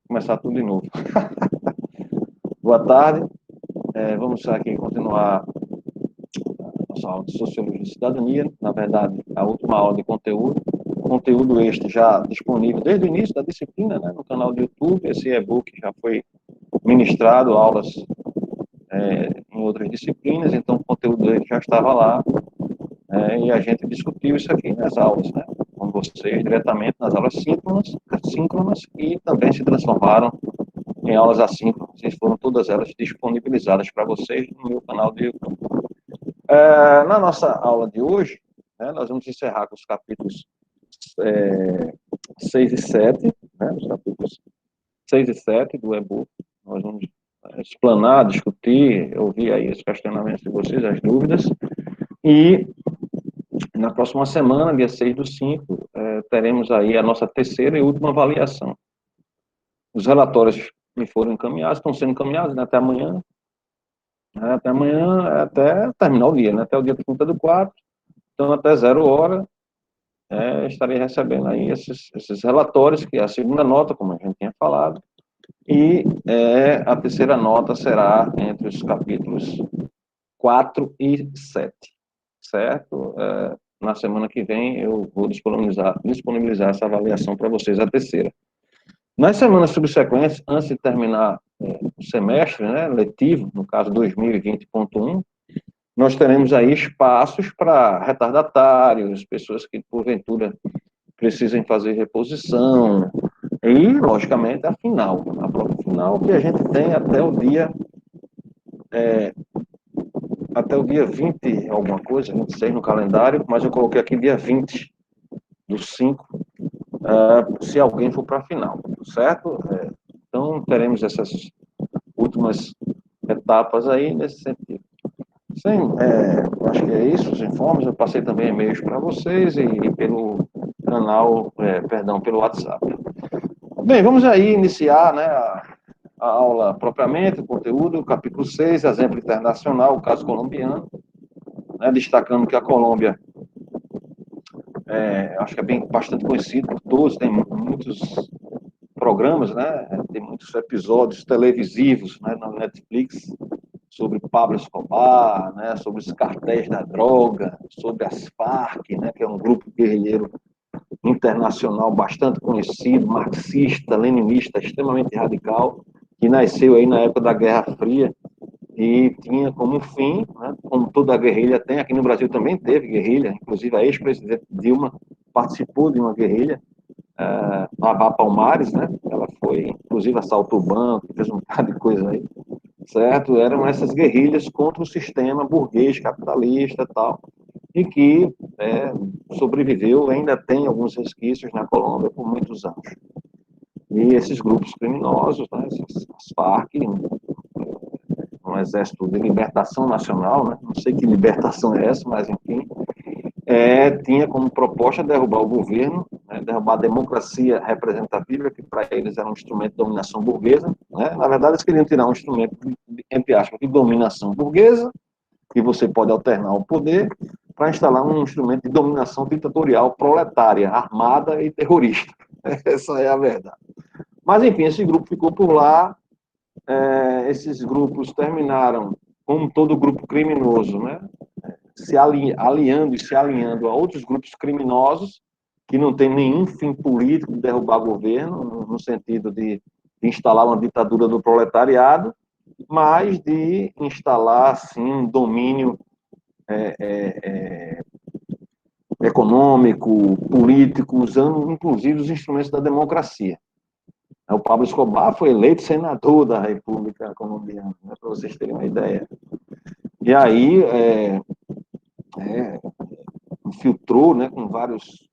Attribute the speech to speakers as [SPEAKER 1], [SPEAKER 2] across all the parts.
[SPEAKER 1] começar tudo de novo. Boa tarde. Vamos aqui continuar nossa aula de Sociologia e Cidadania. Na verdade, a última aula de conteúdo. Conteúdo este já disponível desde o início da disciplina, né, no canal do YouTube. Esse e-book já foi ministrado, aulas em outras disciplinas, então o conteúdo dele já estava lá. E a gente discutiu isso aqui nas aulas, né, com vocês, diretamente nas aulas síncronas e também se transformaram em aulas assíncronas, e foram todas elas disponibilizadas para vocês no meu canal do YouTube. Na nossa aula de hoje, né, nós vamos encerrar com os capítulos 6 e 7, né, os capítulos 6 e 7 do e-book. Nós vamos explanar, discutir, ouvir aí os questionamentos de vocês, as dúvidas, e na próxima semana, dia 6/5, teremos aí a nossa terceira e última avaliação. Os relatórios me foram encaminhados, estão sendo encaminhados, né, até amanhã, até terminar o dia, né, até o dia 30/4, então até 0 hora, estarei recebendo aí esses relatórios, que é a segunda nota, como a gente tinha falado, e a terceira nota será entre os capítulos 4 e 7, certo? Na semana que vem eu vou disponibilizar essa avaliação para vocês, a terceira. Nas semanas subsequentes, antes de terminar o semestre, né, letivo, no caso 2020.1, nós teremos aí espaços para retardatários, pessoas que, porventura, precisem fazer reposição, e, logicamente, a prova final, que a gente tem até o dia 20, alguma coisa, 26 no calendário, mas eu coloquei aqui dia 20/5, se alguém for para a final, certo? Então, teremos essas últimas etapas aí nesse sentido. Sim, acho que é isso, os informes. Eu passei também e-mails para vocês e pelo canal, pelo WhatsApp. Bem, vamos aí iniciar, né, a aula propriamente, o conteúdo, capítulo 6, exemplo internacional, o caso colombiano, né, destacando que a Colômbia, acho que é bastante conhecido por todos, tem muitos programas, né, tem muitos episódios televisivos, né, na Netflix, sobre Pablo Escobar, né, sobre os cartéis da droga, sobre as Farc, né, que é um grupo guerrilheiro internacional bastante conhecido, marxista, leninista, extremamente radical, que nasceu aí na época da Guerra Fria e tinha como fim, né, como toda a guerrilha tem, aqui no Brasil também teve guerrilha, inclusive a ex-presidente Dilma participou de uma guerrilha, a Vá Palmares, né, ela foi, inclusive assaltou o banco, fez um bocado de coisa aí, certo? Eram essas guerrilhas contra o sistema burguês, capitalista e tal, e que sobreviveu, ainda tem alguns resquícios na Colômbia por muitos anos. E esses grupos criminosos, né, as Farc, um exército de libertação nacional, né, não sei que libertação é essa, mas enfim, tinha como proposta derrubar o governo, né, derrubar a democracia representativa, que para eles era um instrumento de dominação burguesa, né? Na verdade eles queriam tirar um instrumento, entre aspas, de dominação burguesa, que você pode alternar o poder, para instalar um instrumento de dominação ditatorial proletária, armada e terrorista. Essa é a verdade. Mas, enfim, esse grupo ficou por lá, esses grupos terminaram, como todo grupo criminoso, né, se aliando e se alinhando a outros grupos criminosos, que não tem nenhum fim político de derrubar governo, no sentido de instalar uma ditadura do proletariado, mas de instalar, assim, um domínio econômico, político, usando, inclusive, os instrumentos da democracia. O Pablo Escobar foi eleito senador da República Colombiana, né, para vocês terem uma ideia. E aí, infiltrou, né, com vários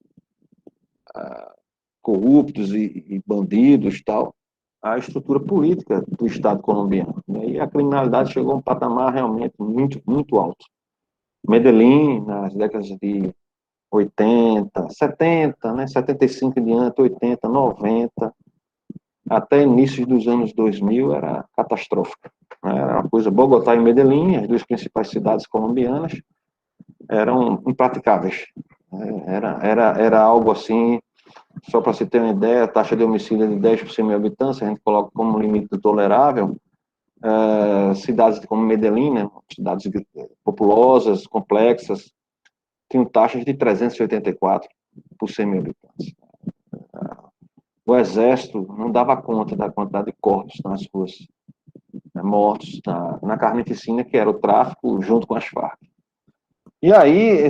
[SPEAKER 1] corruptos e bandidos, tal, a estrutura política do Estado colombiano. E a criminalidade chegou a um patamar realmente muito, muito alto. Medellín, nas décadas de 80, 70, né, 75 em diante, 80, 90, até inícios dos anos 2000 era catastrófica. Era uma coisa, Bogotá e Medellín, as duas principais cidades colombianas, eram impraticáveis. Era algo assim Só para se ter uma ideia, a taxa de homicídio é de 10 por 100 mil habitantes, a gente coloca como limite do tolerável. Cidades como Medellín, né, cidades populosas, complexas, tinham taxas de 384 por 100 mil habitantes. O Exército não dava conta da quantidade de corpos nas ruas, né, mortos na carnificina, que era o tráfico junto com as Farc. E aí,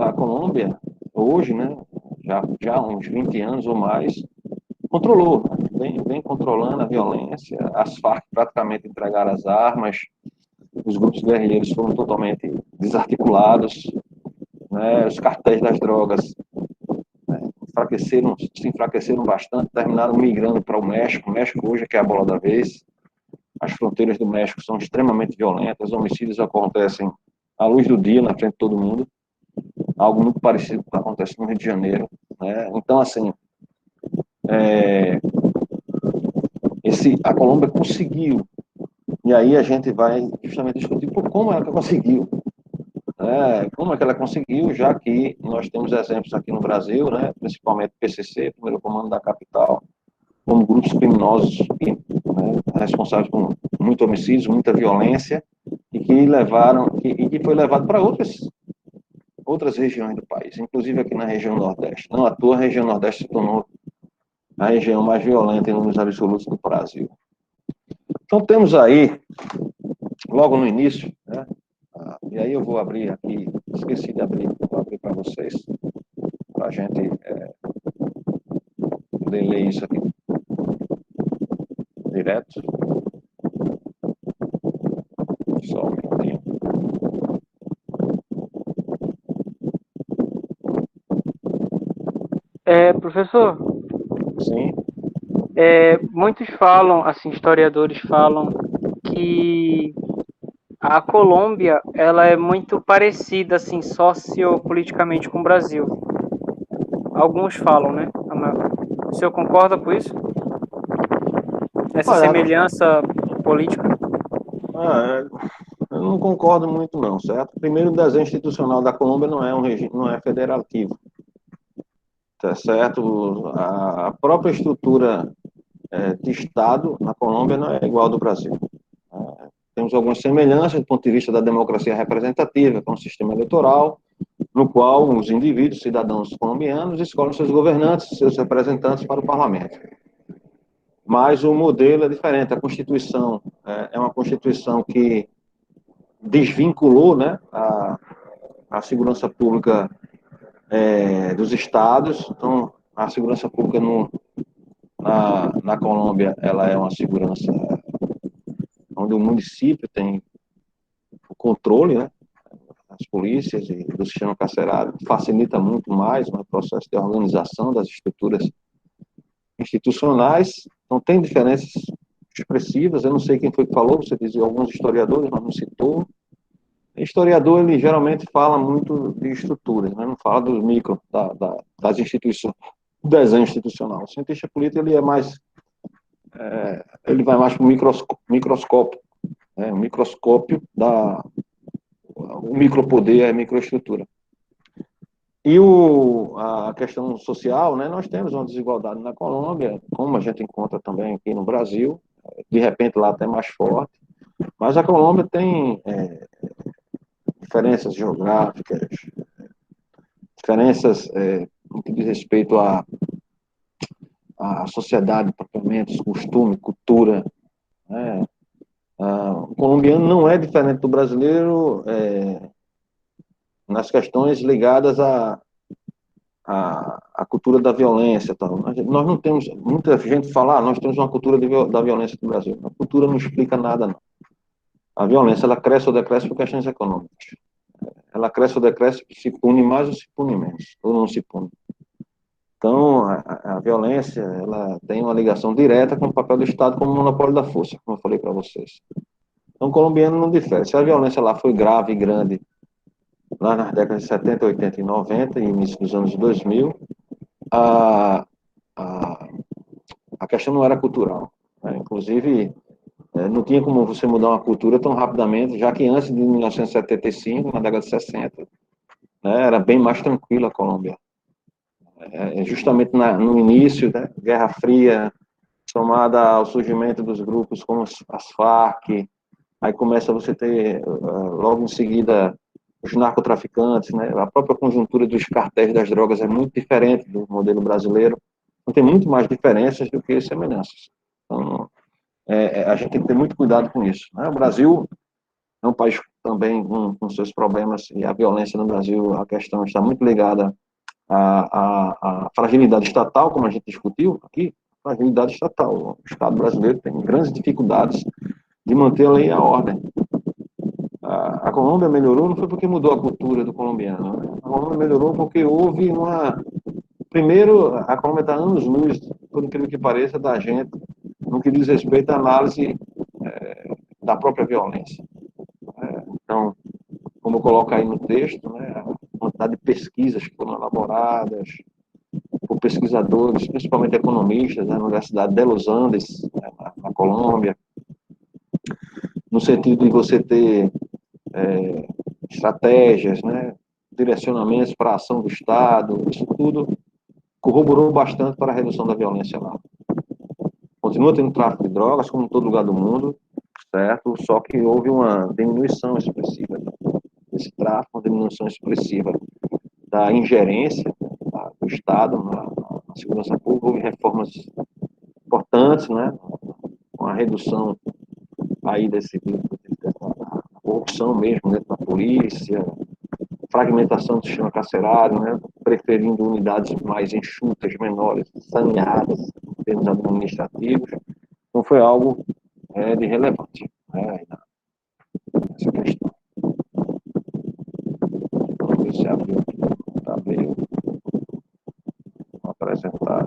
[SPEAKER 1] a Colômbia, hoje, né, já há uns 20 anos ou mais, controlou, né, vem controlando a violência, as Farc praticamente entregaram as armas, os grupos guerrilheiros foram totalmente desarticulados, né, os cartéis das drogas se enfraqueceram bastante, terminaram migrando para o México. O México hoje é que é a bola da vez. As fronteiras do México são extremamente violentas, homicídios acontecem à luz do dia, na frente de todo mundo. Algo muito parecido com o que acontece no Rio de Janeiro, né? Então, assim, a Colômbia conseguiu, e aí a gente vai justamente discutir por como ela conseguiu. Como é que ela conseguiu, já que nós temos exemplos aqui no Brasil, né, principalmente o PCC, Primeiro Comando da Capital, como grupos criminosos responsáveis por muito homicídios, muita violência, e que foi levado para outras regiões do país, inclusive aqui na região Nordeste. Não à toa, a região Nordeste se tornou a região mais violenta em números absolutos do Brasil. Então temos aí, logo no início, né, e aí eu vou abrir aqui, esqueci de abrir, vou abrir para vocês, para a gente poder ler isso aqui direto. Só um minutinho.
[SPEAKER 2] Professor,
[SPEAKER 1] Sim.
[SPEAKER 2] muitos falam, assim, historiadores falam que a Colômbia ela é muito parecida, assim, sociopoliticamente com o Brasil. Alguns falam, né? O senhor concorda com isso? Essa
[SPEAKER 1] Olha,
[SPEAKER 2] semelhança política?
[SPEAKER 1] eu não concordo muito não, certo? Primeiro, o desenho institucional da Colômbia não é federativo, tá certo? A própria estrutura de Estado na Colômbia não é igual ao do Brasil. Temos algumas semelhanças do ponto de vista da democracia representativa, que é um sistema eleitoral, no qual os indivíduos, cidadãos colombianos, escolhem seus governantes, seus representantes para o parlamento. Mas o modelo é diferente. A Constituição é uma Constituição que desvinculou, né, a segurança pública dos estados. Então, a segurança pública na Colômbia, ela é uma segurança onde o município tem o controle, né, das polícias e do sistema carcerário, facilita muito mais o processo de organização das estruturas institucionais. Então, tem diferenças expressivas. Eu não sei quem foi que falou, você dizia alguns historiadores, mas não citou. Historiador, ele geralmente fala muito de estruturas, né? Não fala dos das instituições, do desenho institucional. O cientista político, ele vai mais para o microscópio, né? O microscópio o micropoder, a microestrutura. E a questão social, né? Nós temos uma desigualdade na Colômbia, como a gente encontra também aqui no Brasil, de repente lá até mais forte, mas a Colômbia tem diferenças geográficas, diferenças no que diz respeito à sociedade, propriamente, costume, cultura, né? O colombiano não é diferente do brasileiro nas questões ligadas à cultura da violência. Tal. Nós não temos, muita gente fala, nós temos uma cultura da violência no Brasil. A cultura não explica nada, não. A violência, ela cresce ou decresce por questões econômicas. Ela cresce ou decresce, se pune mais ou se pune menos, ou não se pune. Então, a violência, ela tem uma ligação direta com o papel do Estado como monopólio da força, como eu falei para vocês. Então, o colombiano não difere. Se a violência lá foi grave e grande, lá nas décadas de 70, 80 e 90, e início dos anos 2000, a, a, a questão não era cultural. Né? Inclusive, não tinha como você mudar uma cultura tão rapidamente, já que antes de 1975, na década de 60, né, era bem mais tranquila a Colômbia. justamente no início, né, Guerra Fria, somada ao surgimento dos grupos como as Farc, aí começa você ter, logo em seguida, os narcotraficantes, né, a própria conjuntura dos cartéis das drogas é muito diferente do modelo brasileiro, então tem muito mais diferenças do que semelhanças. Então, a gente tem que ter muito cuidado com isso, né? O Brasil é um país também com seus problemas, e a violência no Brasil, a questão está muito ligada à fragilidade estatal, como a gente discutiu aqui, fragilidade estatal. O Estado brasileiro tem grandes dificuldades de manter a lei e a ordem. A Colômbia melhorou não foi porque mudou a cultura do colombiano, né? A Colômbia melhorou porque houve uma... Primeiro, a Colômbia está anos-luz, por incrível que pareça, da gente, no que diz respeito à análise da própria violência. Então, como eu coloco aí no texto, né, a quantidade de pesquisas que foram elaboradas por pesquisadores, principalmente economistas, né, na Universidade de Los Andes, né, na Colômbia, no sentido de você ter estratégias, né, direcionamentos para a ação do Estado, isso tudo corroborou bastante para a redução da violência lá. Continua tendo tráfico de drogas, como em todo lugar do mundo, certo? Só que houve uma diminuição expressiva desse tráfico, uma diminuição expressiva da ingerência do Estado na segurança pública, houve reformas importantes, né? Uma redução aí da corrupção mesmo dentro da polícia, fragmentação do sistema carcerário, né? Preferindo unidades mais enxutas, menores, saneadas em termos administrativos. Então foi algo de relevante, né? Essa questão. Vamos ver se abriu aqui. Tá meio apresentar.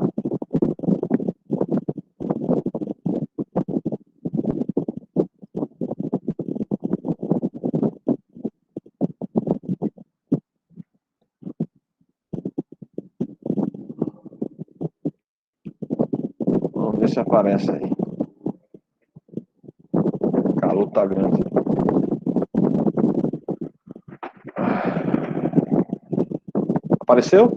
[SPEAKER 1] Vamos ver se aparece aí. O calor tá grande. Apareceu?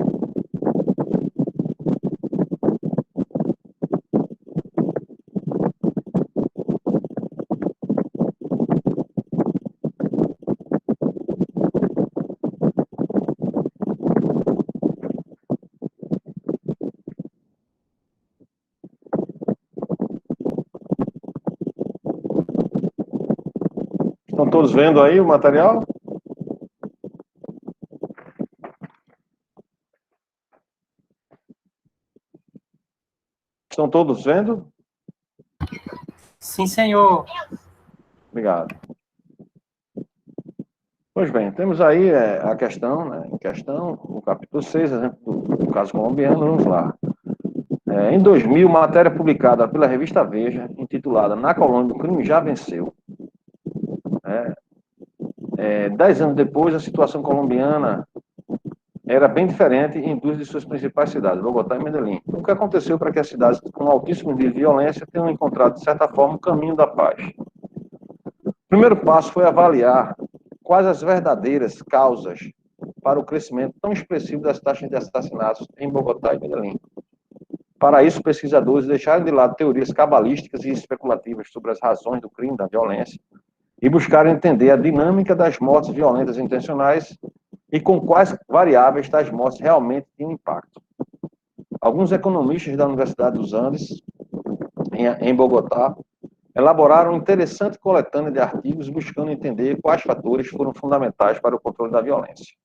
[SPEAKER 1] Estão todos vendo aí o material? Estão todos vendo?
[SPEAKER 2] Sim, senhor.
[SPEAKER 1] Obrigado. Pois bem, temos aí a questão, né, em questão, o capítulo 6, exemplo do caso colombiano, vamos lá. Em 2000, matéria publicada pela revista Veja, intitulada Na Colômbia, o crime já venceu. 10 anos depois, a situação colombiana era bem diferente em duas de suas principais cidades, Bogotá e Medellín. O que aconteceu para que as cidades com altíssimo nível de violência tenham encontrado, de certa forma, o caminho da paz? O primeiro passo foi avaliar quais as verdadeiras causas para o crescimento tão expressivo das taxas de assassinatos em Bogotá e Medellín. Para isso, pesquisadores deixaram de lado teorias cabalísticas e especulativas sobre as razões do crime, da violência, e buscaram entender a dinâmica das mortes violentas intencionais e com quais variáveis tais mortes realmente tinham impacto. Alguns economistas da Universidade dos Andes, em Bogotá, elaboraram uma interessante coletânea de artigos buscando entender quais fatores foram fundamentais para o controle da violência.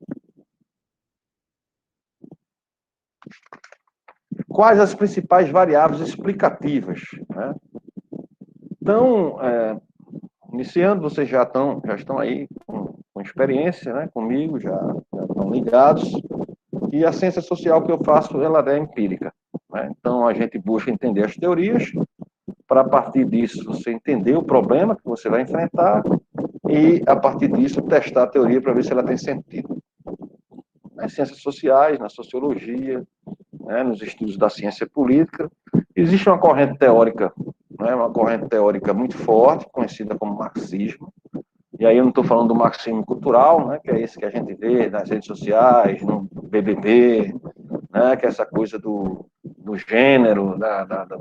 [SPEAKER 1] Quais as principais variáveis explicativas, né? Então, iniciando, vocês já estão aí com experiência, né, comigo, já estão ligados, e a ciência social que eu faço, ela é empírica, né? Então, a gente busca entender as teorias, para a partir disso você entender o problema que você vai enfrentar, e a partir disso testar a teoria para ver se ela tem sentido. Nas ciências sociais, na sociologia, né, nos estudos da ciência política, existe uma corrente teórica, né, uma corrente teórica muito forte, conhecida como marxismo. E aí eu não estou falando do marxismo cultural, né, que é esse que a gente vê nas redes sociais, no BBB, né, que é essa coisa do gênero,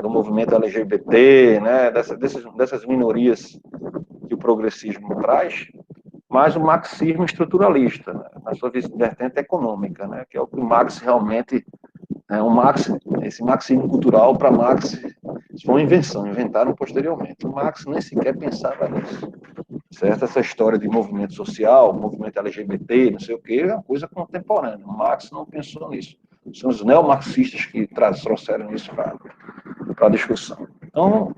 [SPEAKER 1] do movimento LGBT, né, dessas minorias que o progressismo traz, mas o marxismo estruturalista, né, na sua vertente econômica, né, que é o que o Marx realmente, esse marxismo cultural para Marx, isso foi uma invenção, inventaram posteriormente. O Marx nem sequer pensava nisso. Certo? Essa história de movimento social, movimento LGBT, não sei o quê, é uma coisa contemporânea. O Marx não pensou nisso. São os neomarxistas que trouxeram isso para a discussão. Então,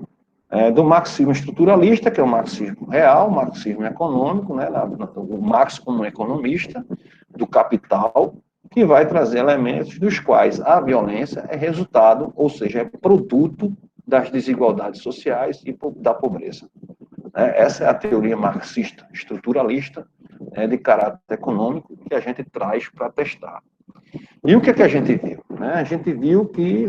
[SPEAKER 1] do marxismo estruturalista, que é o marxismo real, o marxismo econômico, né, o Marx como economista do capital, que vai trazer elementos dos quais a violência é resultado, ou seja, é produto das desigualdades sociais e da pobreza. Essa é a teoria marxista, estruturalista, de caráter econômico, que a gente traz para testar. E o que é que a gente viu? A gente viu que,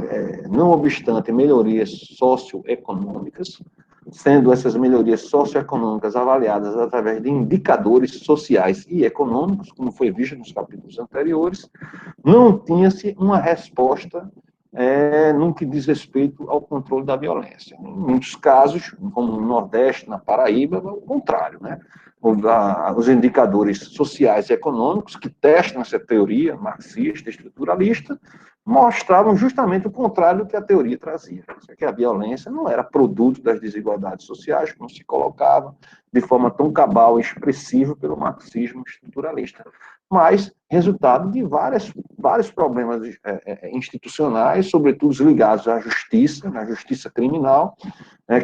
[SPEAKER 1] não obstante melhorias socioeconômicas, sendo essas melhorias socioeconômicas avaliadas através de indicadores sociais e econômicos, como foi visto nos capítulos anteriores, não tinha-se uma resposta no que diz respeito ao controle da violência. Em muitos casos, como no Nordeste, na Paraíba, é o contrário, né? Os indicadores sociais e econômicos que testam essa teoria marxista, estruturalista, mostravam justamente o contrário do que a teoria trazia, que a violência não era produto das desigualdades sociais, como se colocava de forma tão cabal e expressiva pelo marxismo estruturalista, mas resultado de vários problemas institucionais, sobretudo ligados à justiça, na justiça criminal,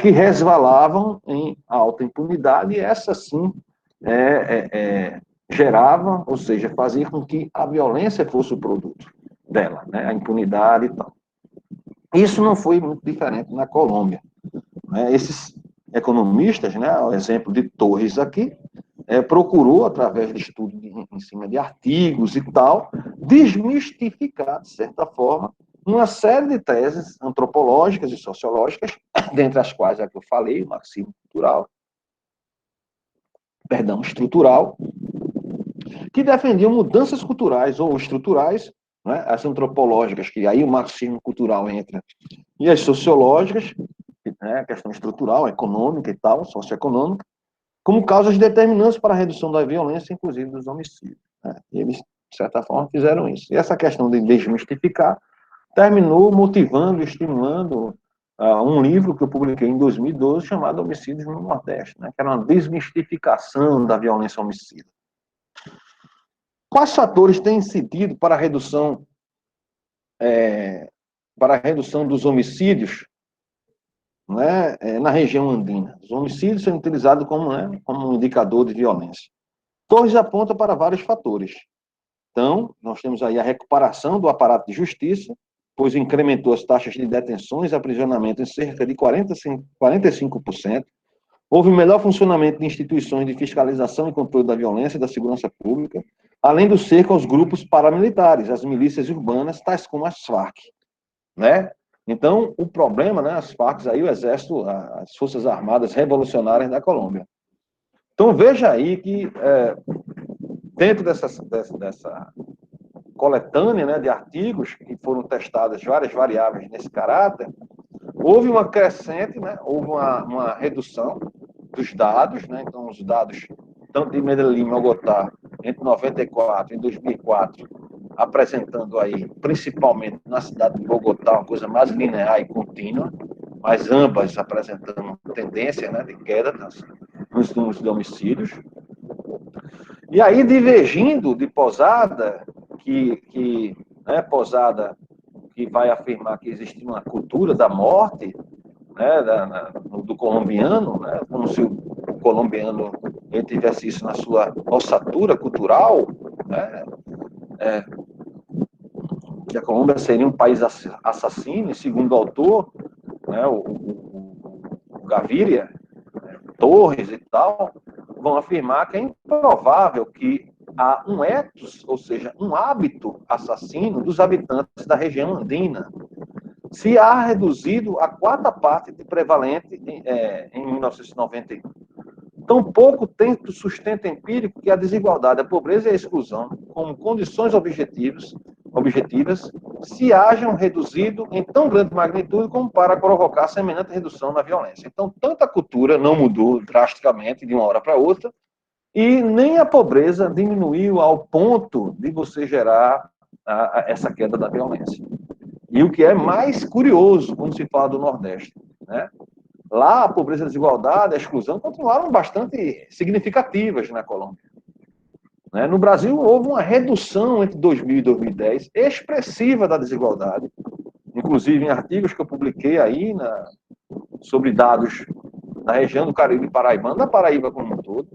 [SPEAKER 1] que resvalavam em alta impunidade, e essa sim gerava, ou seja, fazia com que a violência fosse o produto dela, né, a impunidade e tal. Isso não foi muito diferente na Colômbia. Esses economistas, né, o exemplo de Torres aqui, procurou, através de estudo em cima de artigos e tal, desmistificar, de certa forma, uma série de teses antropológicas e sociológicas, dentre as quais é a que eu falei, o marxismo estrutural, que defendiam mudanças culturais ou estruturais, né, as antropológicas, que aí o marxismo cultural entra, e as sociológicas, né, questão estrutural, econômica e tal, socioeconômica, como causas determinantes para a redução da violência, inclusive dos homicídios. Né? E eles, de certa forma, fizeram isso. E essa questão de desmistificar terminou motivando, estimulando um livro que eu publiquei em 2012 chamado Homicídios no Nordeste, né? Que era uma desmistificação da violência homicida. Quais fatores têm incidido para a redução dos homicídios, né, na região andina? Os homicídios são utilizados como um indicador de violência. Torres aponta para vários fatores. Então, nós temos aí a recuperação do aparato de justiça, pois incrementou as taxas de detenções e aprisionamento em cerca de 45%. Houve melhor funcionamento de instituições de fiscalização e controle da violência e da segurança pública, além do cerco aos grupos paramilitares, as milícias urbanas, tais como as Farc. Né? Então, o problema, né, as Farc, aí, o Exército, as Forças Armadas Revolucionárias da Colômbia. Então, veja aí que, dentro dessa coletânea, né, de artigos, que foram testadas várias variáveis nesse caráter, houve uma crescente, né, houve uma redução dos dados, né, então os dados, tanto de Medellín e Bogotá, entre 94 e 2004, apresentando aí, principalmente na cidade de Bogotá, uma coisa mais linear e contínua, mas ambas apresentando tendência, né, de queda nos números de homicídios. E aí, divergindo de Posada, Posada que vai afirmar que existe uma cultura da morte, né, do colombiano, né, como se o colombiano ele tivesse isso na sua ossatura cultural, né, que a Colômbia seria um país assassino, e segundo o autor, né, o Gaviria, Torres e tal, vão afirmar que é improvável que há um ethos, ou seja, um hábito assassino dos habitantes da região andina, se há reduzido a quarta parte de prevalente em 1991. Tampouco tem sustento empírico que a desigualdade, a pobreza e a exclusão, como condições objetivas, se hajam reduzido em tão grande magnitude como para provocar semelhante redução na violência. Então, tanto a cultura não mudou drasticamente de uma hora para outra, e nem a pobreza diminuiu ao ponto de você gerar essa queda da violência. E o que é mais curioso quando se fala do Nordeste, né? Lá a pobreza, a desigualdade, a exclusão continuaram bastante significativas na Colômbia. Né? No Brasil houve uma redução entre 2000 e 2010 expressiva da desigualdade, inclusive em artigos que eu publiquei aí sobre dados da região do Caribe Paraibano, da Paraíba como um todo,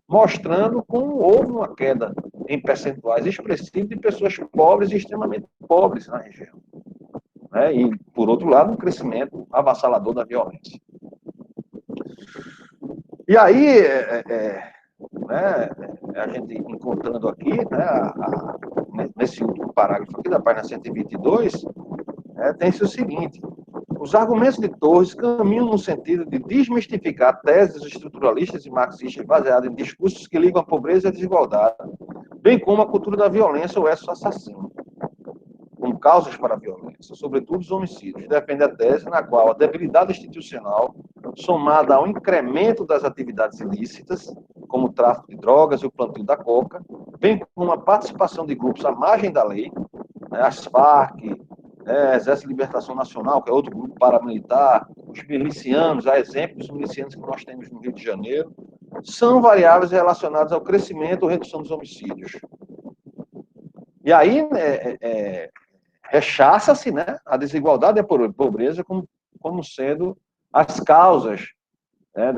[SPEAKER 1] mostrando como houve uma queda em percentuais expressivos de pessoas pobres e extremamente pobres na região. Né? E, por outro lado, um crescimento avassalador da violência. E aí, né, a gente encontrando aqui, né, nesse último parágrafo aqui da página 122, tem-se o seguinte: os argumentos de Torres caminham no sentido de desmistificar teses estruturalistas e marxistas baseadas em discursos que ligam a pobreza e a desigualdade, bem como a cultura da violência ou ethos assassino, como causas para a violência, sobretudo os homicídios. Defende a tese na qual a debilidade institucional, somada ao incremento das atividades ilícitas, como o tráfico de drogas e o plantio da coca, bem como a participação de grupos à margem da lei, né, as Farc, Exército de Libertação Nacional, que é outro grupo paramilitar, os milicianos, a exemplo dos milicianos que nós temos no Rio de Janeiro, são variáveis relacionadas ao crescimento ou redução dos homicídios. E aí rechaça-se, né, a desigualdade e a pobreza como sendo as causas, né,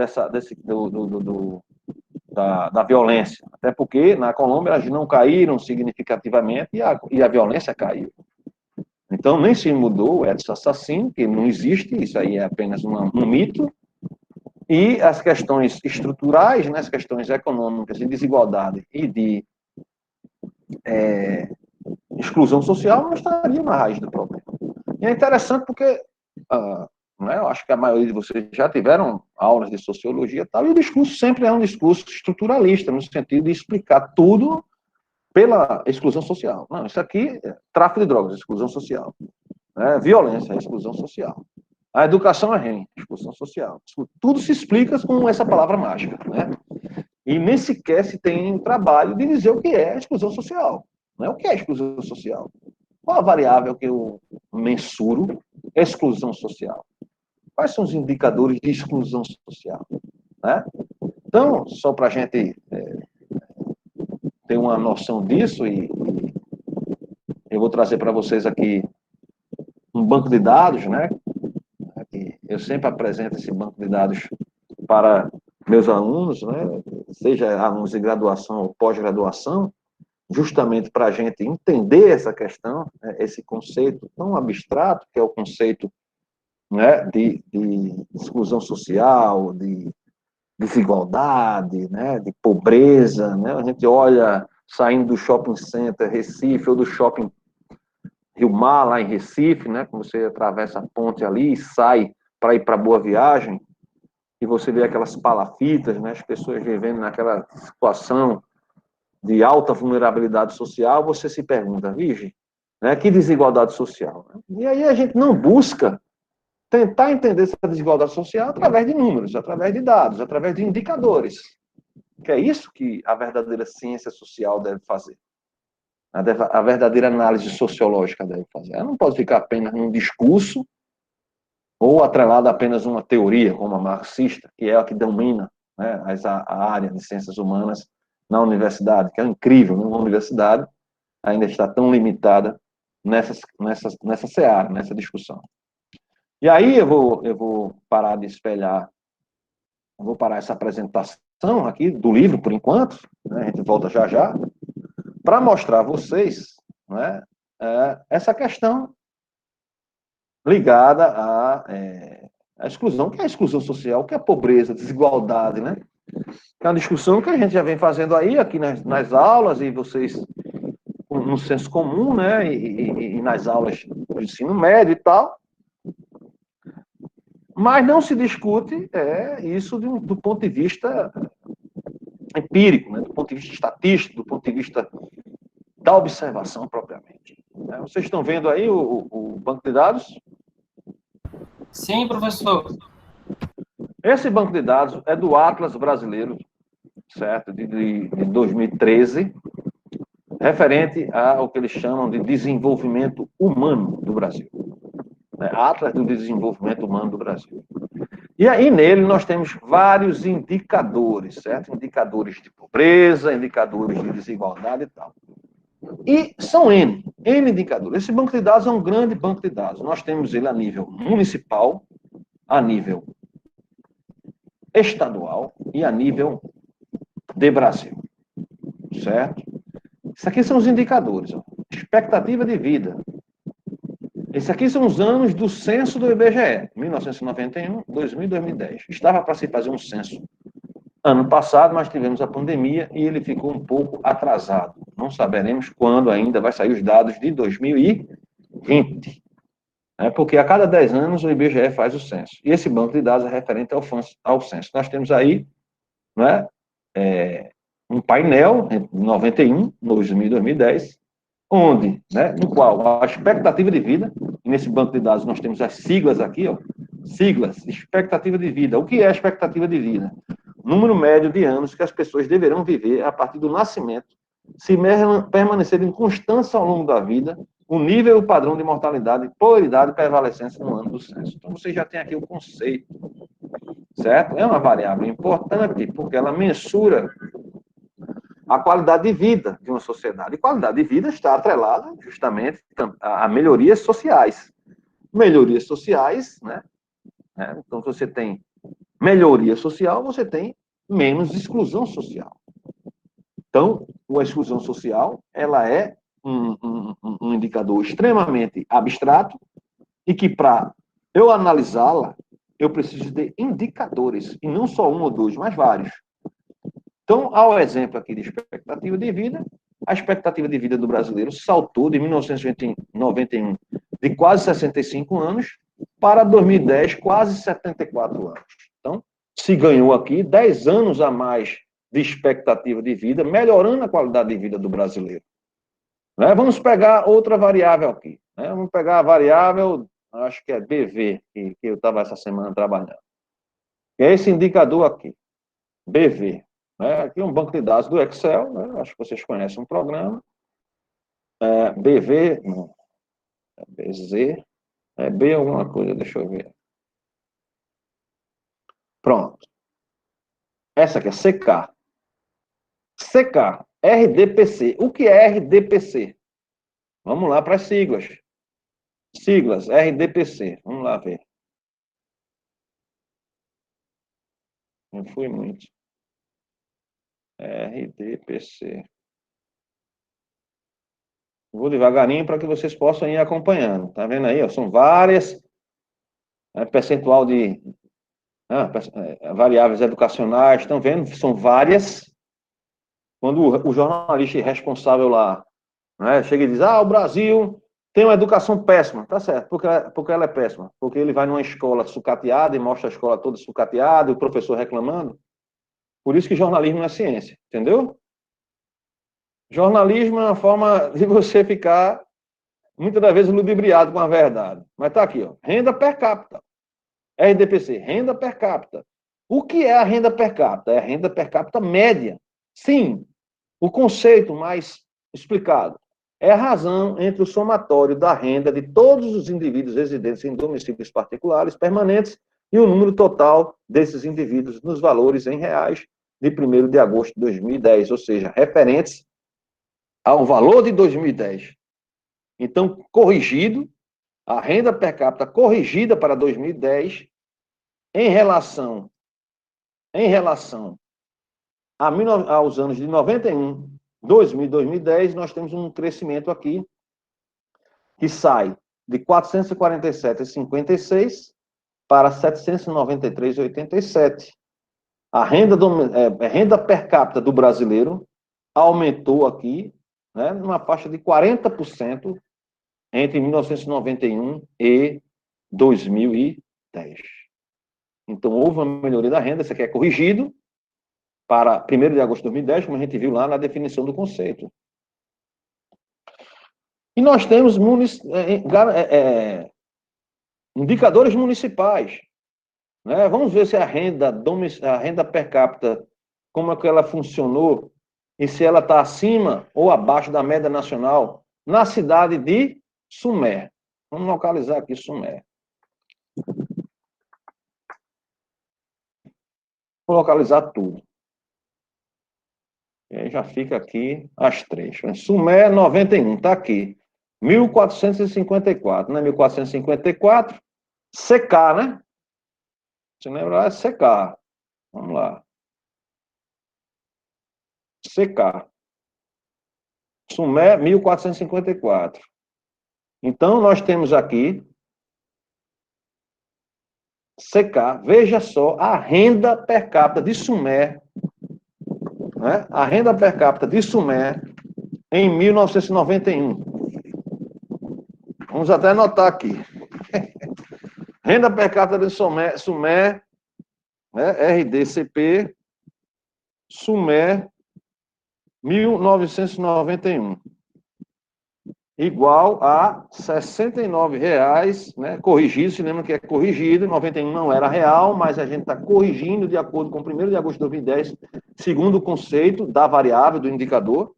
[SPEAKER 1] da violência. Até porque na Colômbia elas não caíram significativamente e a violência caiu. Então, nem se mudou o ethos assassino, que não existe, isso aí é apenas um mito, e as questões estruturais, né, as questões econômicas de desigualdade e de exclusão social não estariam na raiz do problema. E é interessante porque né, eu acho que a maioria de vocês já tiveram aulas de sociologia e tal, e o discurso sempre é um discurso estruturalista, no sentido de explicar tudo pela exclusão social. Não, isso aqui é tráfico de drogas, exclusão social. Violência, exclusão social. A educação é exclusão social. Tudo se explica com essa palavra mágica. Né? E nem sequer se tem trabalho de dizer o que é exclusão social. Né? O que é exclusão social? Qual a variável que eu mensuro exclusão social? Quais são os indicadores de exclusão social? Né? Então, só para a gente ter uma noção disso, e eu vou trazer para vocês aqui um banco de dados, né? Eu sempre apresento esse banco de dados para meus alunos, né? Seja alunos de graduação ou pós-graduação, justamente para a gente entender essa questão, né? Esse conceito tão abstrato, que é o conceito, né, de exclusão social, de desigualdade, né, de pobreza, né? A gente olha saindo do shopping center Recife ou do shopping Rio Mar, lá em Recife, né, quando você atravessa a ponte ali e sai para ir para Boa Viagem, e você vê aquelas palafitas, né, as pessoas vivendo naquela situação de alta vulnerabilidade social, você se pergunta, vige, né, que desigualdade social? E aí a gente não busca tentar entender essa desigualdade social através de números, através de dados, através de indicadores. Que é isso que a verdadeira ciência social deve fazer. A verdadeira análise sociológica deve fazer. Ela não pode ficar apenas num discurso ou atrelada a apenas uma teoria, como a marxista, que é a que domina, né, a área de ciências humanas na universidade, que é incrível, né? Uma universidade ainda está tão limitada nessa seara, nessa discussão. E aí eu vou parar de espelhar, eu vou parar essa apresentação aqui do livro, por enquanto, né, a gente volta já, para mostrar a vocês, né, essa questão ligada à exclusão. O que é a exclusão social? O que é a pobreza, a desigualdade, né? É uma discussão que a gente já vem fazendo aí, aqui nas aulas, e vocês, no senso comum, né, e nas aulas do ensino médio e tal. Mas não se discute isso do ponto de vista empírico, né? Do ponto de vista estatístico, do ponto de vista da observação propriamente. Né? Vocês estão vendo aí o banco de dados?
[SPEAKER 2] Sim, professor.
[SPEAKER 1] Esse banco de dados é do Atlas Brasileiro, certo? De 2013, referente ao que eles chamam de desenvolvimento humano do Brasil. Atlas do Desenvolvimento Humano do Brasil. E aí nele nós temos vários indicadores, certo? Indicadores de pobreza, indicadores de desigualdade e tal. E são N indicadores. Esse banco de dados é um grande banco de dados. Nós temos ele a nível municipal, a nível estadual e a nível de Brasil, certo? Isso aqui são os indicadores. Ó. Expectativa de vida. Esses aqui são os anos do censo do IBGE, 1991, 2000 e 2010. Estava para se fazer um censo ano passado, mas tivemos a pandemia e ele ficou um pouco atrasado. Não saberemos quando ainda vai sair os dados de 2020. Porque a cada 10 anos o IBGE faz o censo. E esse banco de dados é referente ao censo. Nós temos aí um painel, em 91, 2000 e 2010, onde, no qual a expectativa de vida, e nesse banco de dados nós temos as siglas aqui, ó, siglas, expectativa de vida. O que é a expectativa de vida? Número médio de anos que as pessoas deverão viver a partir do nascimento, se permanecerem em constância ao longo da vida, o nível e o padrão de mortalidade, polaridade e prevalecência no ano do censo. Então, você já tem aqui o conceito, certo? É uma variável importante, porque ela mensura a qualidade de vida de uma sociedade. E qualidade de vida está atrelada, justamente, a melhorias sociais. Melhorias sociais, Então, se você tem melhoria social, você tem menos exclusão social. Então, a exclusão social, ela é um indicador extremamente abstrato e que, para eu analisá-la, eu preciso de indicadores, e não só um ou dois, mas vários. Então, ao exemplo aqui de expectativa de vida, a expectativa de vida do brasileiro saltou de 1991 de quase 65 anos para 2010, quase 74 anos. Então, se ganhou aqui 10 anos a mais de expectativa de vida, melhorando a qualidade de vida do brasileiro. Vamos pegar outra variável aqui. Vamos pegar a variável, acho que é BV, que eu estava essa semana trabalhando. É esse indicador aqui, BV. Aqui é um banco de dados do Excel, acho que vocês conhecem um programa. BV, não, BZ, B alguma coisa, deixa eu ver. Pronto. Essa aqui é CK. CK, RDPC. O que é RDPC? Vamos lá para as siglas. Siglas, RDPC. Vamos lá ver. Não fui muito. RDPC. Vou devagarinho para que vocês possam ir acompanhando. Tá vendo aí? Ó, são várias. Percentual de variáveis educacionais. Estão vendo? São várias. Quando o jornalista responsável lá chega e diz: o Brasil tem uma educação péssima. Tá certo, porque ela é péssima. Porque ele vai numa escola sucateada e mostra a escola toda sucateada e o professor reclamando. Por isso que jornalismo não é ciência, entendeu? Jornalismo é uma forma de você ficar, muitas das vezes, ludibriado com a verdade. Mas tá aqui, ó, renda per capita. RDPC, renda per capita. O que é a renda per capita? É a renda per capita média. Sim, o conceito mais explicado é a razão entre o somatório da renda de todos os indivíduos residentes em domicílios particulares permanentes e o número total desses indivíduos nos valores em reais de 1º de agosto de 2010, ou seja, referentes ao valor de 2010. Então, corrigido, a renda per capita corrigida para 2010 em relação aos anos de 91, 2000 e 2010, nós temos um crescimento aqui que sai de 447,56 para 793,87. A renda per capita do brasileiro aumentou aqui, numa faixa de 40% entre 1991 e 2010. Então, houve uma melhoria da renda, isso aqui é corrigido para 1º de agosto de 2010, como a gente viu lá na definição do conceito. E nós temos indicadores municipais, né? Vamos ver se a renda per capita, como é que ela funcionou, e se ela está acima ou abaixo da média nacional na cidade de Sumé. Vamos localizar aqui Sumé. Vou localizar tudo. E aí já fica aqui as três. Sumé 91, está aqui. 1454, né? 1454. CK, né? Se lembrar, é CK. Vamos lá. CK. Sumé 1454. Então, nós temos aqui CK. Veja só a renda per capita de Sumé, né? A renda per capita de Sumé em 1991. Vamos até anotar aqui. Renda per capita de Sumé, né? RDCP, Sumé, 1991. Igual a R$ 69,00, né? Corrigido, se lembra que é corrigido, 91 não era real, mas a gente está corrigindo de acordo com 1º de agosto de 2010, segundo o conceito da variável, do indicador.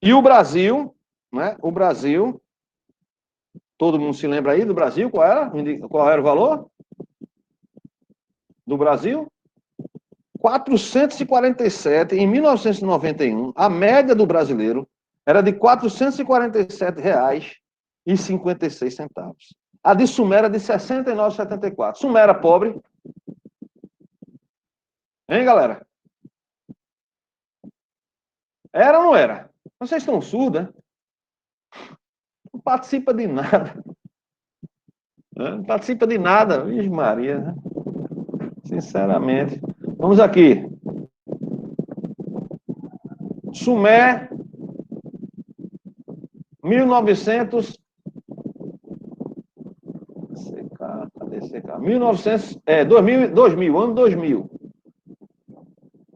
[SPEAKER 1] E o Brasil, né? O Brasil, todo mundo se lembra aí do Brasil? Qual era o valor do Brasil? 447 em 1991. A média do brasileiro era de R$ 447,56. A de Sumé era de R$ 69,74. Sumé era pobre? Hein, galera? Era ou não era? Vocês estão surdos, né? Não participa de nada. Não participa de nada. Vixe Maria, né? Sinceramente. Vamos aqui. Sumé, 1900. Cadê CK? 1900, 2000, ano 2000.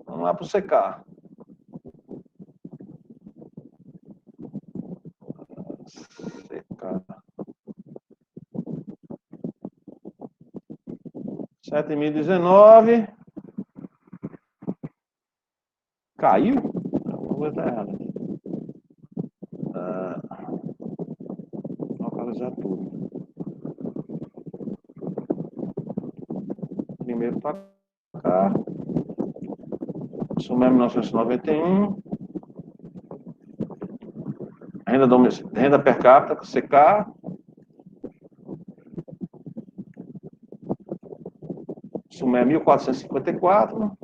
[SPEAKER 1] Vamos lá para o CK. CK. 7.019. Caiu? Alguma coisa errada. Localizar tudo. Primeiro para cá. Sumé 1991. Renda per capita, CK. Sumé 1454.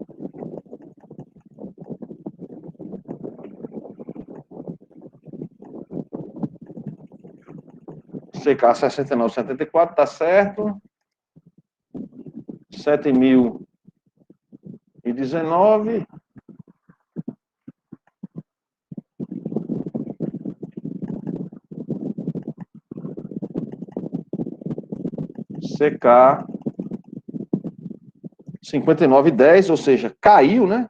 [SPEAKER 1] CK 69,74, tá certo. 7.019. CK 59,10, ou seja, caiu, né?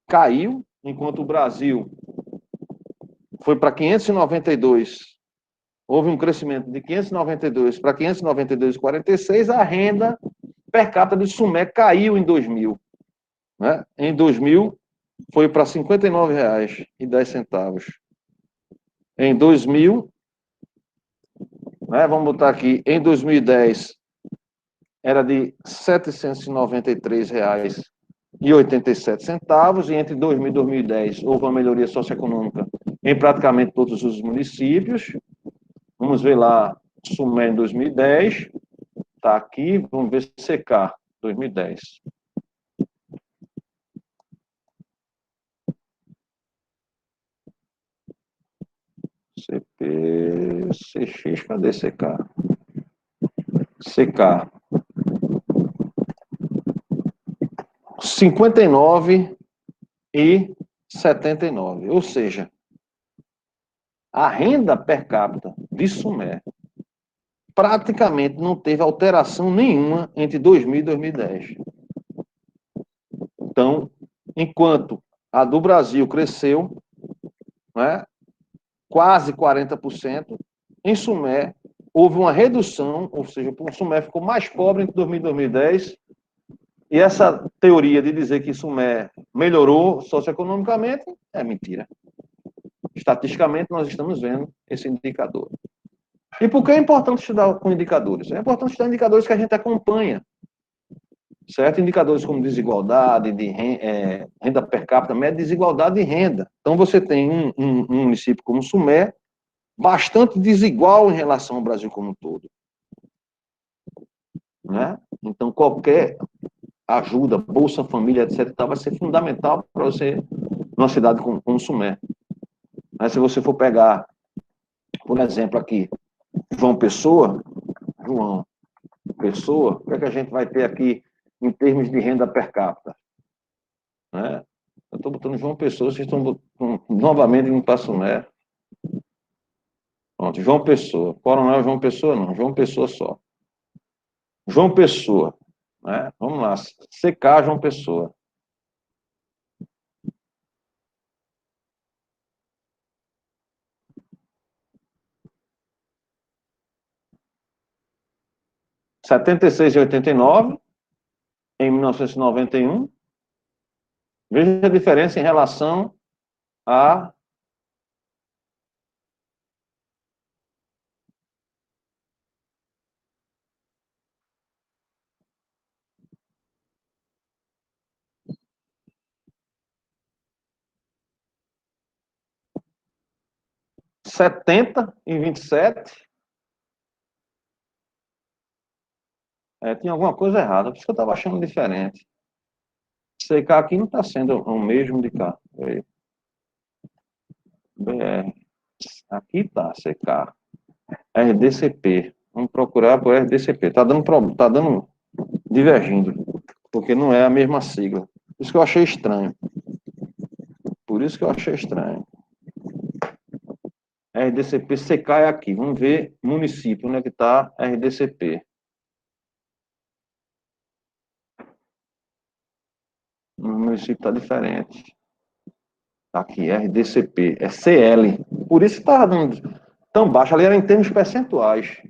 [SPEAKER 1] Caiu, enquanto o Brasil foi para 592. Houve um crescimento de 592 para 592,46. A renda per capita de Sumé caiu em 2000. Né? Em 2000, foi para R$ 59,10. Em 2000, né, vamos botar aqui, em 2010, era de R$ 793,87. E entre 2000 e 2010, houve uma melhoria socioeconômica em praticamente todos os municípios. Vamos ver lá, Sumé em 2010, está aqui, vamos ver CK, 2010. CX, cadê CK? CK. 59,79. Ou seja, a renda per capita de Sumé praticamente não teve alteração nenhuma entre 2000 e 2010. Então, enquanto a do Brasil cresceu, né, quase 40%. Em Sumé, houve uma redução, ou seja, o Sumé ficou mais pobre entre 2000 e 2010. E essa teoria de dizer que Sumé melhorou socioeconomicamente é mentira. Estatisticamente, nós estamos vendo esse indicador. E por que é importante estudar com indicadores? É importante estudar indicadores que a gente acompanha, certo? Indicadores como desigualdade, renda per capita, mede desigualdade de renda. Então, você tem um município como Sumé, bastante desigual em relação ao Brasil como um todo. Né? Então, qualquer ajuda, Bolsa Família, etc., vai ser fundamental para você, numa cidade como Sumé. Mas se você for pegar, por exemplo, aqui, João Pessoa, o que é que a gente vai ter aqui em termos de renda per capita? Né? Eu estou botando João Pessoa, vocês estão botando, novamente no Sumé. Pronto, João Pessoa. Coronel João Pessoa, não, João Pessoa só. João Pessoa. Né? Vamos lá, CK João Pessoa. R$ 76,89 em 1991. Veja a diferença em relação a R$ 70,27. Tinha alguma coisa errada, por isso que eu estava achando diferente. CK aqui não está sendo o mesmo de cá. BR. Aqui está, CK. RDCP. Vamos procurar por RDCP. Está dando divergindo, porque não é a mesma sigla. Por isso que eu achei estranho. Por isso que eu achei estranho. RDCP CK é aqui. Vamos ver município, onde é que está RDCP. O município está diferente. Tá aqui, RDCP. É CL. Por isso que estava dando tão baixo. Ali era em termos percentuais.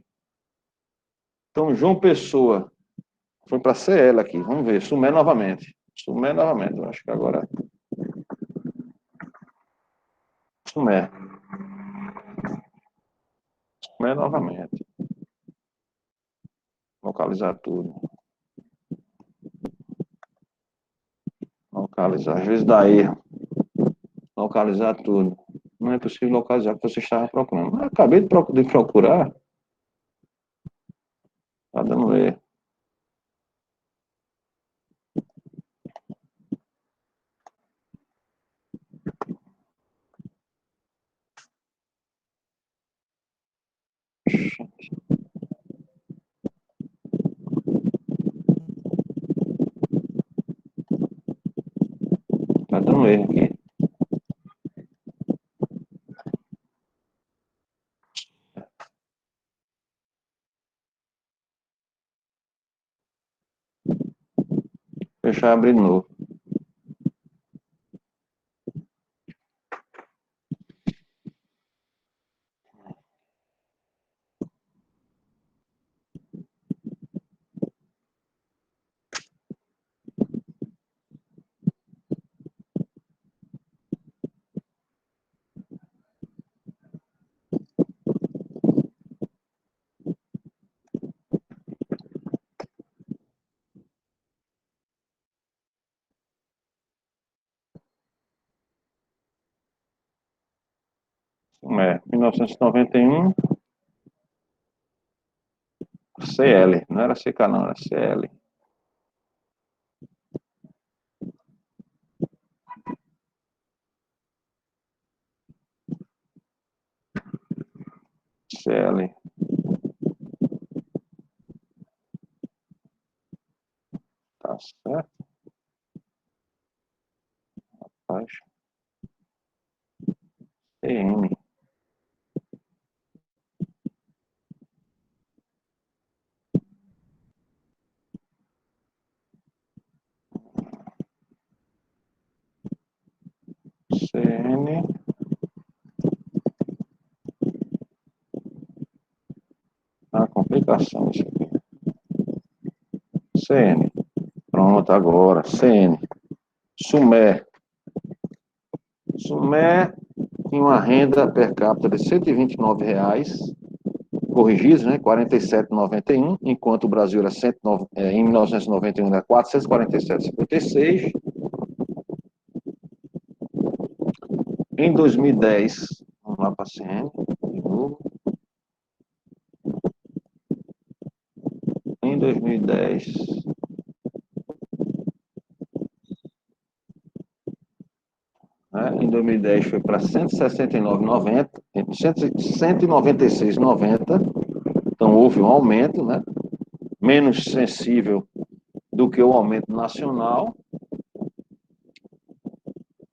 [SPEAKER 1] Então, João Pessoa foi para CL aqui. Vamos ver. Sumé novamente. Sumé novamente. Eu acho que agora. Sumé. Sumé novamente. Localizar tudo. Localizar. Às vezes dá erro. Localizar tudo. Não é possível localizar o que você estava procurando. Eu acabei de procurar. Está dando erro. Está dando erro aqui. Fechar e abrir de novo. Sumé. 1991. CL. Não era CK, não. Era CL. CL. Tá certo? Rapaz. CM. CN. Educação, isso aqui. CN. Pronto, agora. CN. Sumé. Sumé tinha uma renda per capita de R$ 129, corrigidos, né? R$ 47,91, enquanto o Brasil era 109, em 1991 era R$ 447,56. Em 2010, vamos lá para a CN, de novo. Em 2010, né? Em 2010 foi para 169,90, 196,90. Então houve um aumento, né? Menos sensível do que o aumento nacional.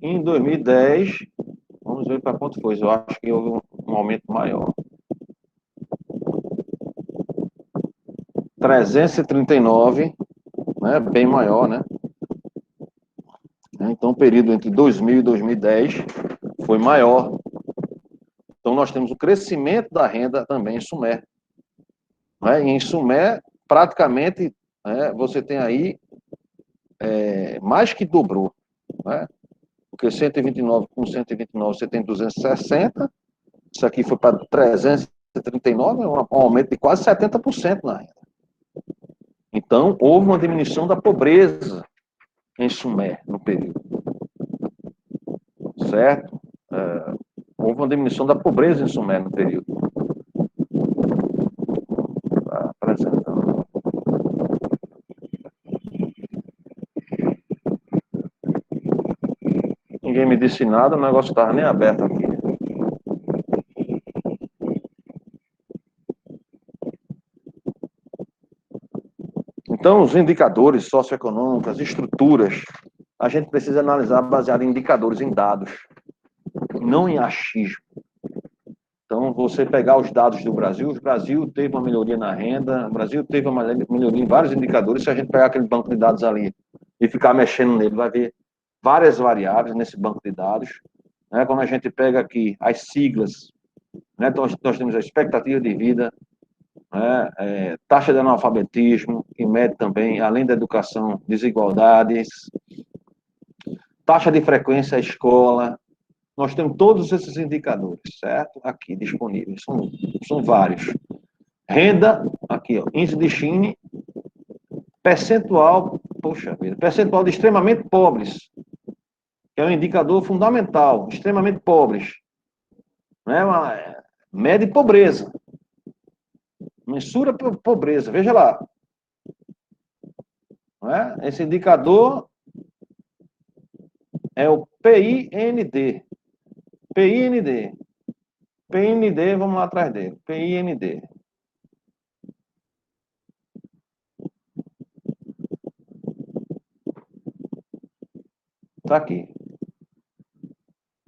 [SPEAKER 1] Em 2010, vamos ver para quanto foi. Eu acho que houve um aumento maior. 339, né? Bem maior, né? Então, o período entre 2000 e 2010 foi maior. Então, nós temos o crescimento da renda também em Sumé. Né? E em Sumé, praticamente, né, você tem aí mais que dobrou. Né? Porque 129 com 129 você tem 260, isso aqui foi para 339, um aumento de quase 70% na renda. Então, houve uma diminuição da pobreza em Sumé no período. Certo? Houve uma diminuição da pobreza em Sumé no período. Tá apresentando. Ninguém me disse nada, o negócio estava nem aberto aqui. Então, os indicadores socioeconômicos, as estruturas, a gente precisa analisar baseado em indicadores, em dados, não em achismo. Então, você pegar os dados do Brasil, o Brasil teve uma melhoria na renda, o Brasil teve uma melhoria em vários indicadores. Se a gente pegar aquele banco de dados ali e ficar mexendo nele, vai ver várias variáveis nesse banco de dados. Né? Quando a gente pega aqui as siglas, né? Então, nós temos a expectativa de vida, né? Taxa de analfabetismo, que mede também, além da educação, desigualdades, taxa de frequência à escola. Nós temos todos esses indicadores, certo? Aqui disponíveis, são vários. Renda, aqui, ó, índice de Gini, percentual, poxa vida, percentual de extremamente pobres, que é um indicador fundamental, extremamente pobres. Né? Mede pobreza. Mensura pobreza, veja lá. Né? Esse indicador é o PIND. PIND. PIND, vamos lá atrás dele. PIND. Está aqui.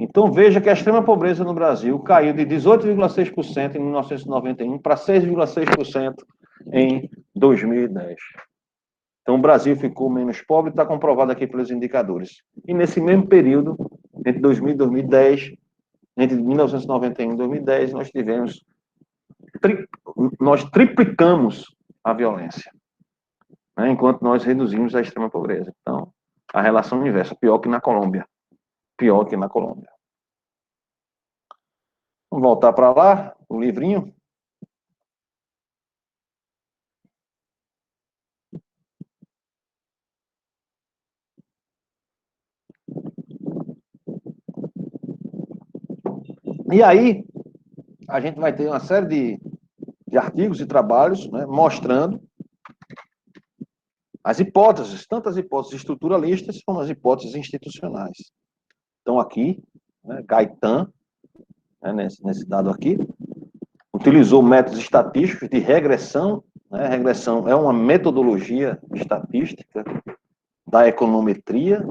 [SPEAKER 1] Então, veja que a extrema pobreza no Brasil caiu de 18,6% em 1991 para 6,6% em 2010. Então, o Brasil ficou menos pobre, está comprovado aqui pelos indicadores. E nesse mesmo período, entre 2000 e 2010, entre 1991 e 2010, nós triplicamos a violência, né, enquanto nós reduzimos a extrema pobreza. Então, a relação inversa, pior que na Colômbia. Pior que na Colômbia. Vamos voltar para lá, o livrinho. E aí, a gente vai ter uma série de artigos e trabalhos, né, mostrando as hipóteses, tanto as hipóteses estruturalistas como as hipóteses institucionais. Então, aqui, né, Gaetan, né, nesse dado aqui, utilizou métodos estatísticos de regressão. Né, regressão é uma metodologia estatística da econometria,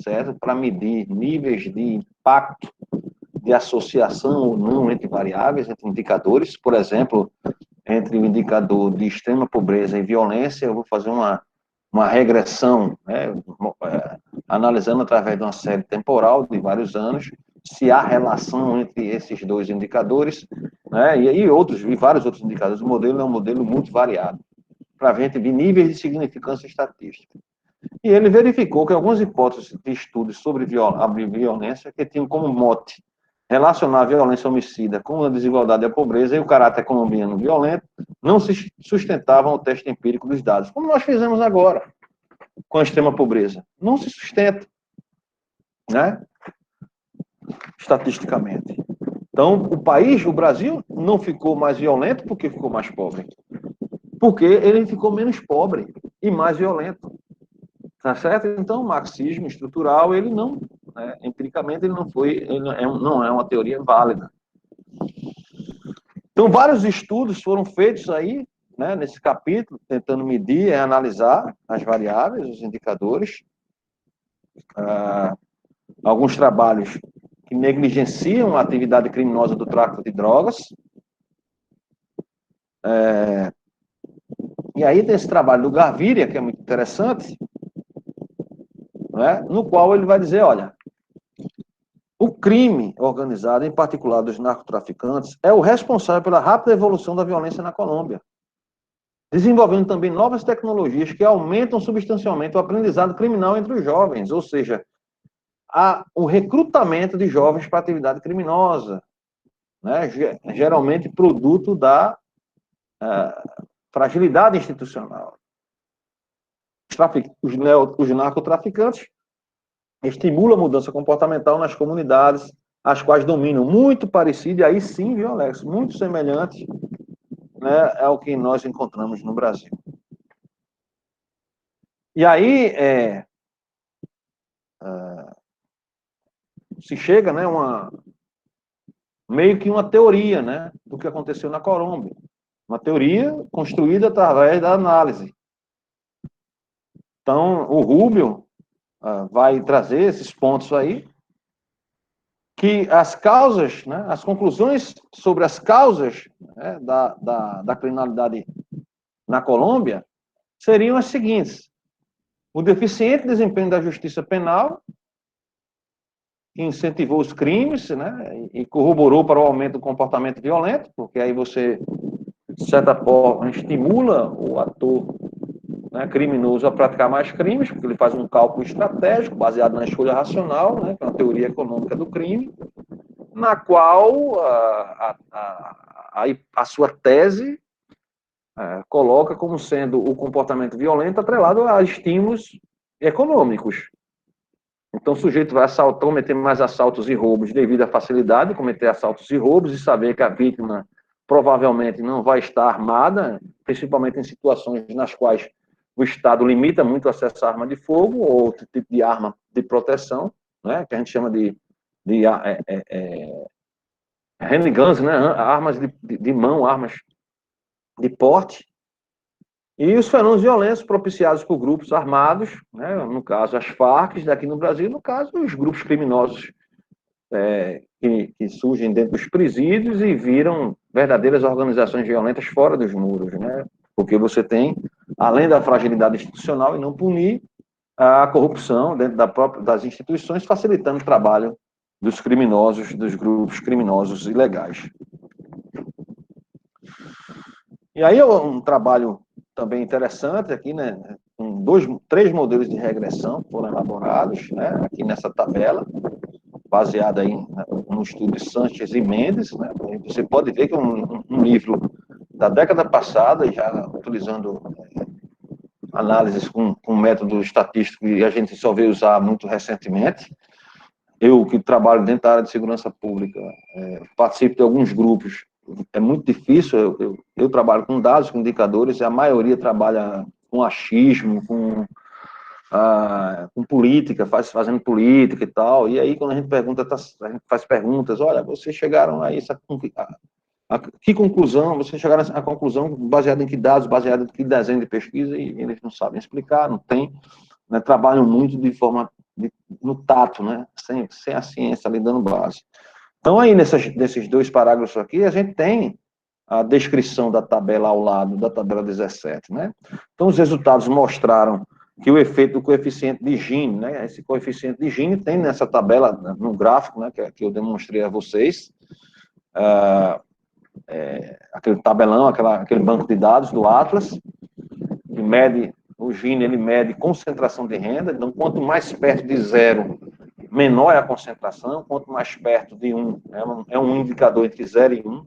[SPEAKER 1] certo? Para medir níveis de impacto de associação ou não entre variáveis, entre indicadores. Por exemplo, entre o indicador de extrema pobreza e violência, eu vou fazer uma regressão, né, analisando através de uma série temporal de vários anos, se há relação entre esses dois indicadores, né? E vários outros indicadores. O modelo é um modelo muito variado, para a gente ver níveis de significância estatística. E ele verificou que algumas hipóteses de estudos sobre a violência, que tinham como mote relacionar a violência homicida com a desigualdade e a pobreza e o caráter colombiano violento, não se sustentavam ao teste empírico dos dados, como nós fizemos agora com a extrema pobreza. Não se sustenta, né? Estatisticamente. Então, o Brasil, não ficou mais violento porque ficou mais pobre. Porque ele ficou menos pobre e mais violento. Tá certo? Então, o marxismo estrutural, ele não, né, empiricamente, ele não é uma teoria válida. Então, vários estudos foram feitos aí, né, nesse capítulo, tentando medir e analisar as variáveis, os indicadores. Alguns trabalhos que negligenciam a atividade criminosa do tráfico de drogas. E aí tem esse trabalho do Gaviria, que é muito interessante, né, no qual ele vai dizer, olha, o crime organizado, em particular dos narcotraficantes, é o responsável pela rápida evolução da violência na Colômbia, desenvolvendo também novas tecnologias que aumentam substancialmente o aprendizado criminal entre os jovens, ou seja, o recrutamento de jovens para atividade criminosa, né, geralmente produto da fragilidade institucional. Os narcotraficantes estimulam a mudança comportamental nas comunidades, as quais dominam, muito parecido, e aí sim, viu, Alex, muito semelhante, né, ao que nós encontramos no Brasil. E aí, se chega, né, meio que uma teoria, né, do que aconteceu na Colômbia. Uma teoria construída através da análise. Então, o Rubio vai trazer esses pontos aí, que as causas, né, as conclusões sobre as causas, né, da criminalidade na Colômbia seriam as seguintes: o deficiente desempenho da justiça penal, que incentivou os crimes, né, e corroborou para o aumento do comportamento violento, porque aí você, de certa forma, estimula o ator, né, criminoso a praticar mais crimes, porque ele faz um cálculo estratégico baseado na escolha racional, né, que é uma teoria econômica do crime, na qual a sua tese coloca como sendo o comportamento violento atrelado a estímulos econômicos. Então, o sujeito vai cometer mais assaltos e roubos devido à facilidade de cometer assaltos e roubos e saber que a vítima provavelmente não vai estar armada, principalmente em situações nas quais o Estado limita muito o acesso à arma de fogo ou outro tipo de arma de proteção, né, que a gente chama de handguns, né, armas de mão, armas de porte. E os fenômenos violentos propiciados por grupos armados, né, no caso as Farc daqui no Brasil, no caso os grupos criminosos que surgem dentro dos presídios e viram verdadeiras organizações violentas fora dos muros, né, porque você tem, além da fragilidade institucional e não punir, a corrupção dentro das instituições, facilitando o trabalho dos criminosos, dos grupos criminosos ilegais. E aí um trabalho também interessante aqui, né, com 3 modelos de regressão foram elaborados, né, aqui nessa tabela, baseada aí no estudo de Sanchez e Mendes, né. Você pode ver que é um livro da década passada, já utilizando análises com método estatístico, e a gente só veio usar muito recentemente. Eu, que trabalho dentro da área de segurança pública, participo de alguns grupos, é muito difícil, eu trabalho com dados, com indicadores, e a maioria trabalha com achismo, com política, fazendo política e tal, e aí quando a gente pergunta, a gente faz perguntas, olha, vocês chegaram a isso, que conclusão, vocês chegaram à conclusão baseada em que dados, baseada em que desenho de pesquisa, e eles não sabem explicar, não tem, né, trabalham muito de forma no tato, né, sem a ciência ali dando base. Então, aí, nesses 2 parágrafos aqui, a gente tem a descrição da tabela ao lado da tabela 17, né? Então, os resultados mostraram que o efeito do coeficiente de Gini, né? Esse coeficiente de Gini tem nessa tabela, no gráfico, né, que eu demonstrei a vocês, aquele tabelão, aquele banco de dados do Atlas, que mede, o Gini, ele mede concentração de renda. Então, quanto mais perto de zero, menor é a concentração. Quanto mais perto de 1, é um indicador entre 0 e 1.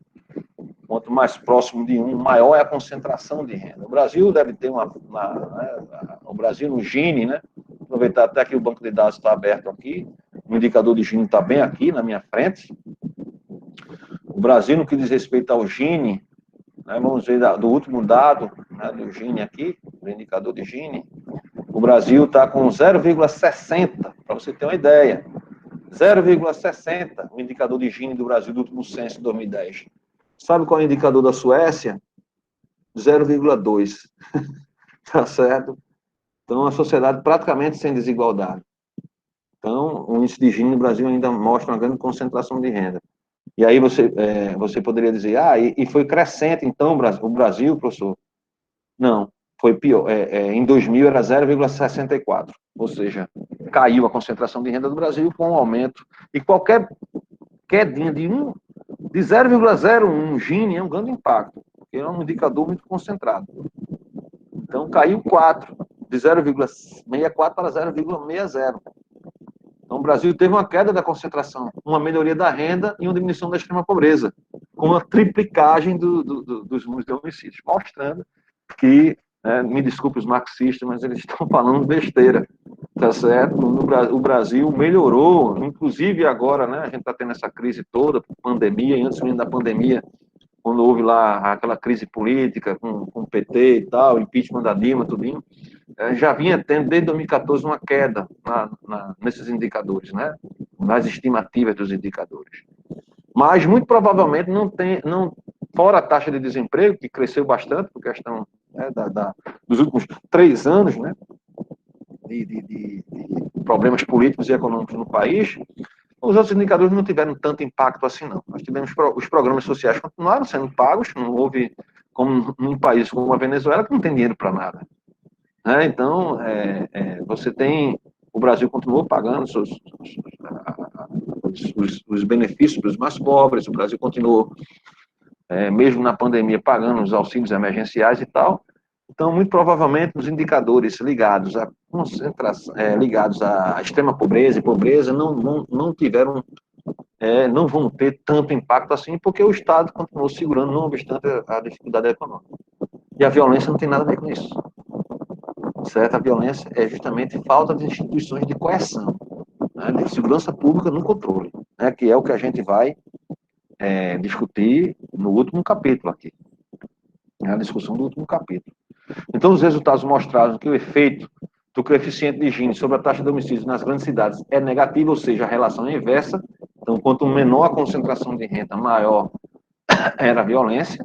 [SPEAKER 1] Quanto mais próximo de 1, maior é a concentração de renda. O Brasil deve ter o Brasil no Gini, né? Aproveitar até que o banco de dados está aberto aqui, o indicador de Gini está bem aqui na minha frente. O Brasil, no que diz respeito ao Gini, né, vamos ver do último dado, né, do Gini aqui, do indicador de Gini, o Brasil está com 0,60, para você ter uma ideia. 0,60, o indicador de Gini do Brasil do último censo de 2010. Sabe qual é o indicador da Suécia? 0,2. Tá certo? Então, a sociedade praticamente sem desigualdade. Então, o índice de Gini no Brasil ainda mostra uma grande concentração de renda. E aí você poderia dizer, e foi crescente, então, o Brasil, professor? Não, foi pior. Em 2000 era 0,64, ou seja, caiu a concentração de renda do Brasil com um aumento. E qualquer quedinha de 0,01 Gini é um grande impacto, porque é um indicador muito concentrado. Então, caiu 4, de 0,64 para 0,60. Então, o Brasil teve uma queda da concentração, uma melhoria da renda e uma diminuição da extrema pobreza, com uma triplicagem dos números de homicídios, mostrando que, me desculpe os marxistas, mas eles estão falando besteira, tá certo? O Brasil melhorou, inclusive agora, né, a gente está tendo essa crise toda, pandemia, e antes mesmo da pandemia, quando houve lá aquela crise política com o PT e tal, impeachment da Dilma, tudinho, já vinha tendo, desde 2014, uma queda nesses indicadores, né? Nas estimativas dos indicadores. Mas, muito provavelmente, fora a taxa de desemprego, que cresceu bastante, por questão, né, dos últimos 3 anos, né, de problemas políticos e econômicos no país, os outros indicadores não tiveram tanto impacto assim, não. Nós tivemos os programas sociais continuaram sendo pagos, não houve, como em países como a Venezuela, que não tem dinheiro para nada. Né? Então, o Brasil continuou pagando os benefícios para os mais pobres, o Brasil continuou, mesmo na pandemia, pagando os auxílios emergenciais e tal. Então, muito provavelmente, os indicadores ligados à concentração, ligados à extrema pobreza e pobreza, não tiveram, não vão ter tanto impacto assim, porque o Estado continuou segurando, não obstante a dificuldade econômica. E a violência não tem nada a ver com isso. Certo? A violência é justamente falta de instituições de coerção, né, de segurança pública no controle, né, que é o que a gente vai discutir no último capítulo aqui, a discussão do último capítulo. Então, os resultados mostraram que o efeito do coeficiente de Gini sobre a taxa de homicídios nas grandes cidades é negativo, ou seja, a relação é inversa. Então, quanto menor a concentração de renda, maior era a violência.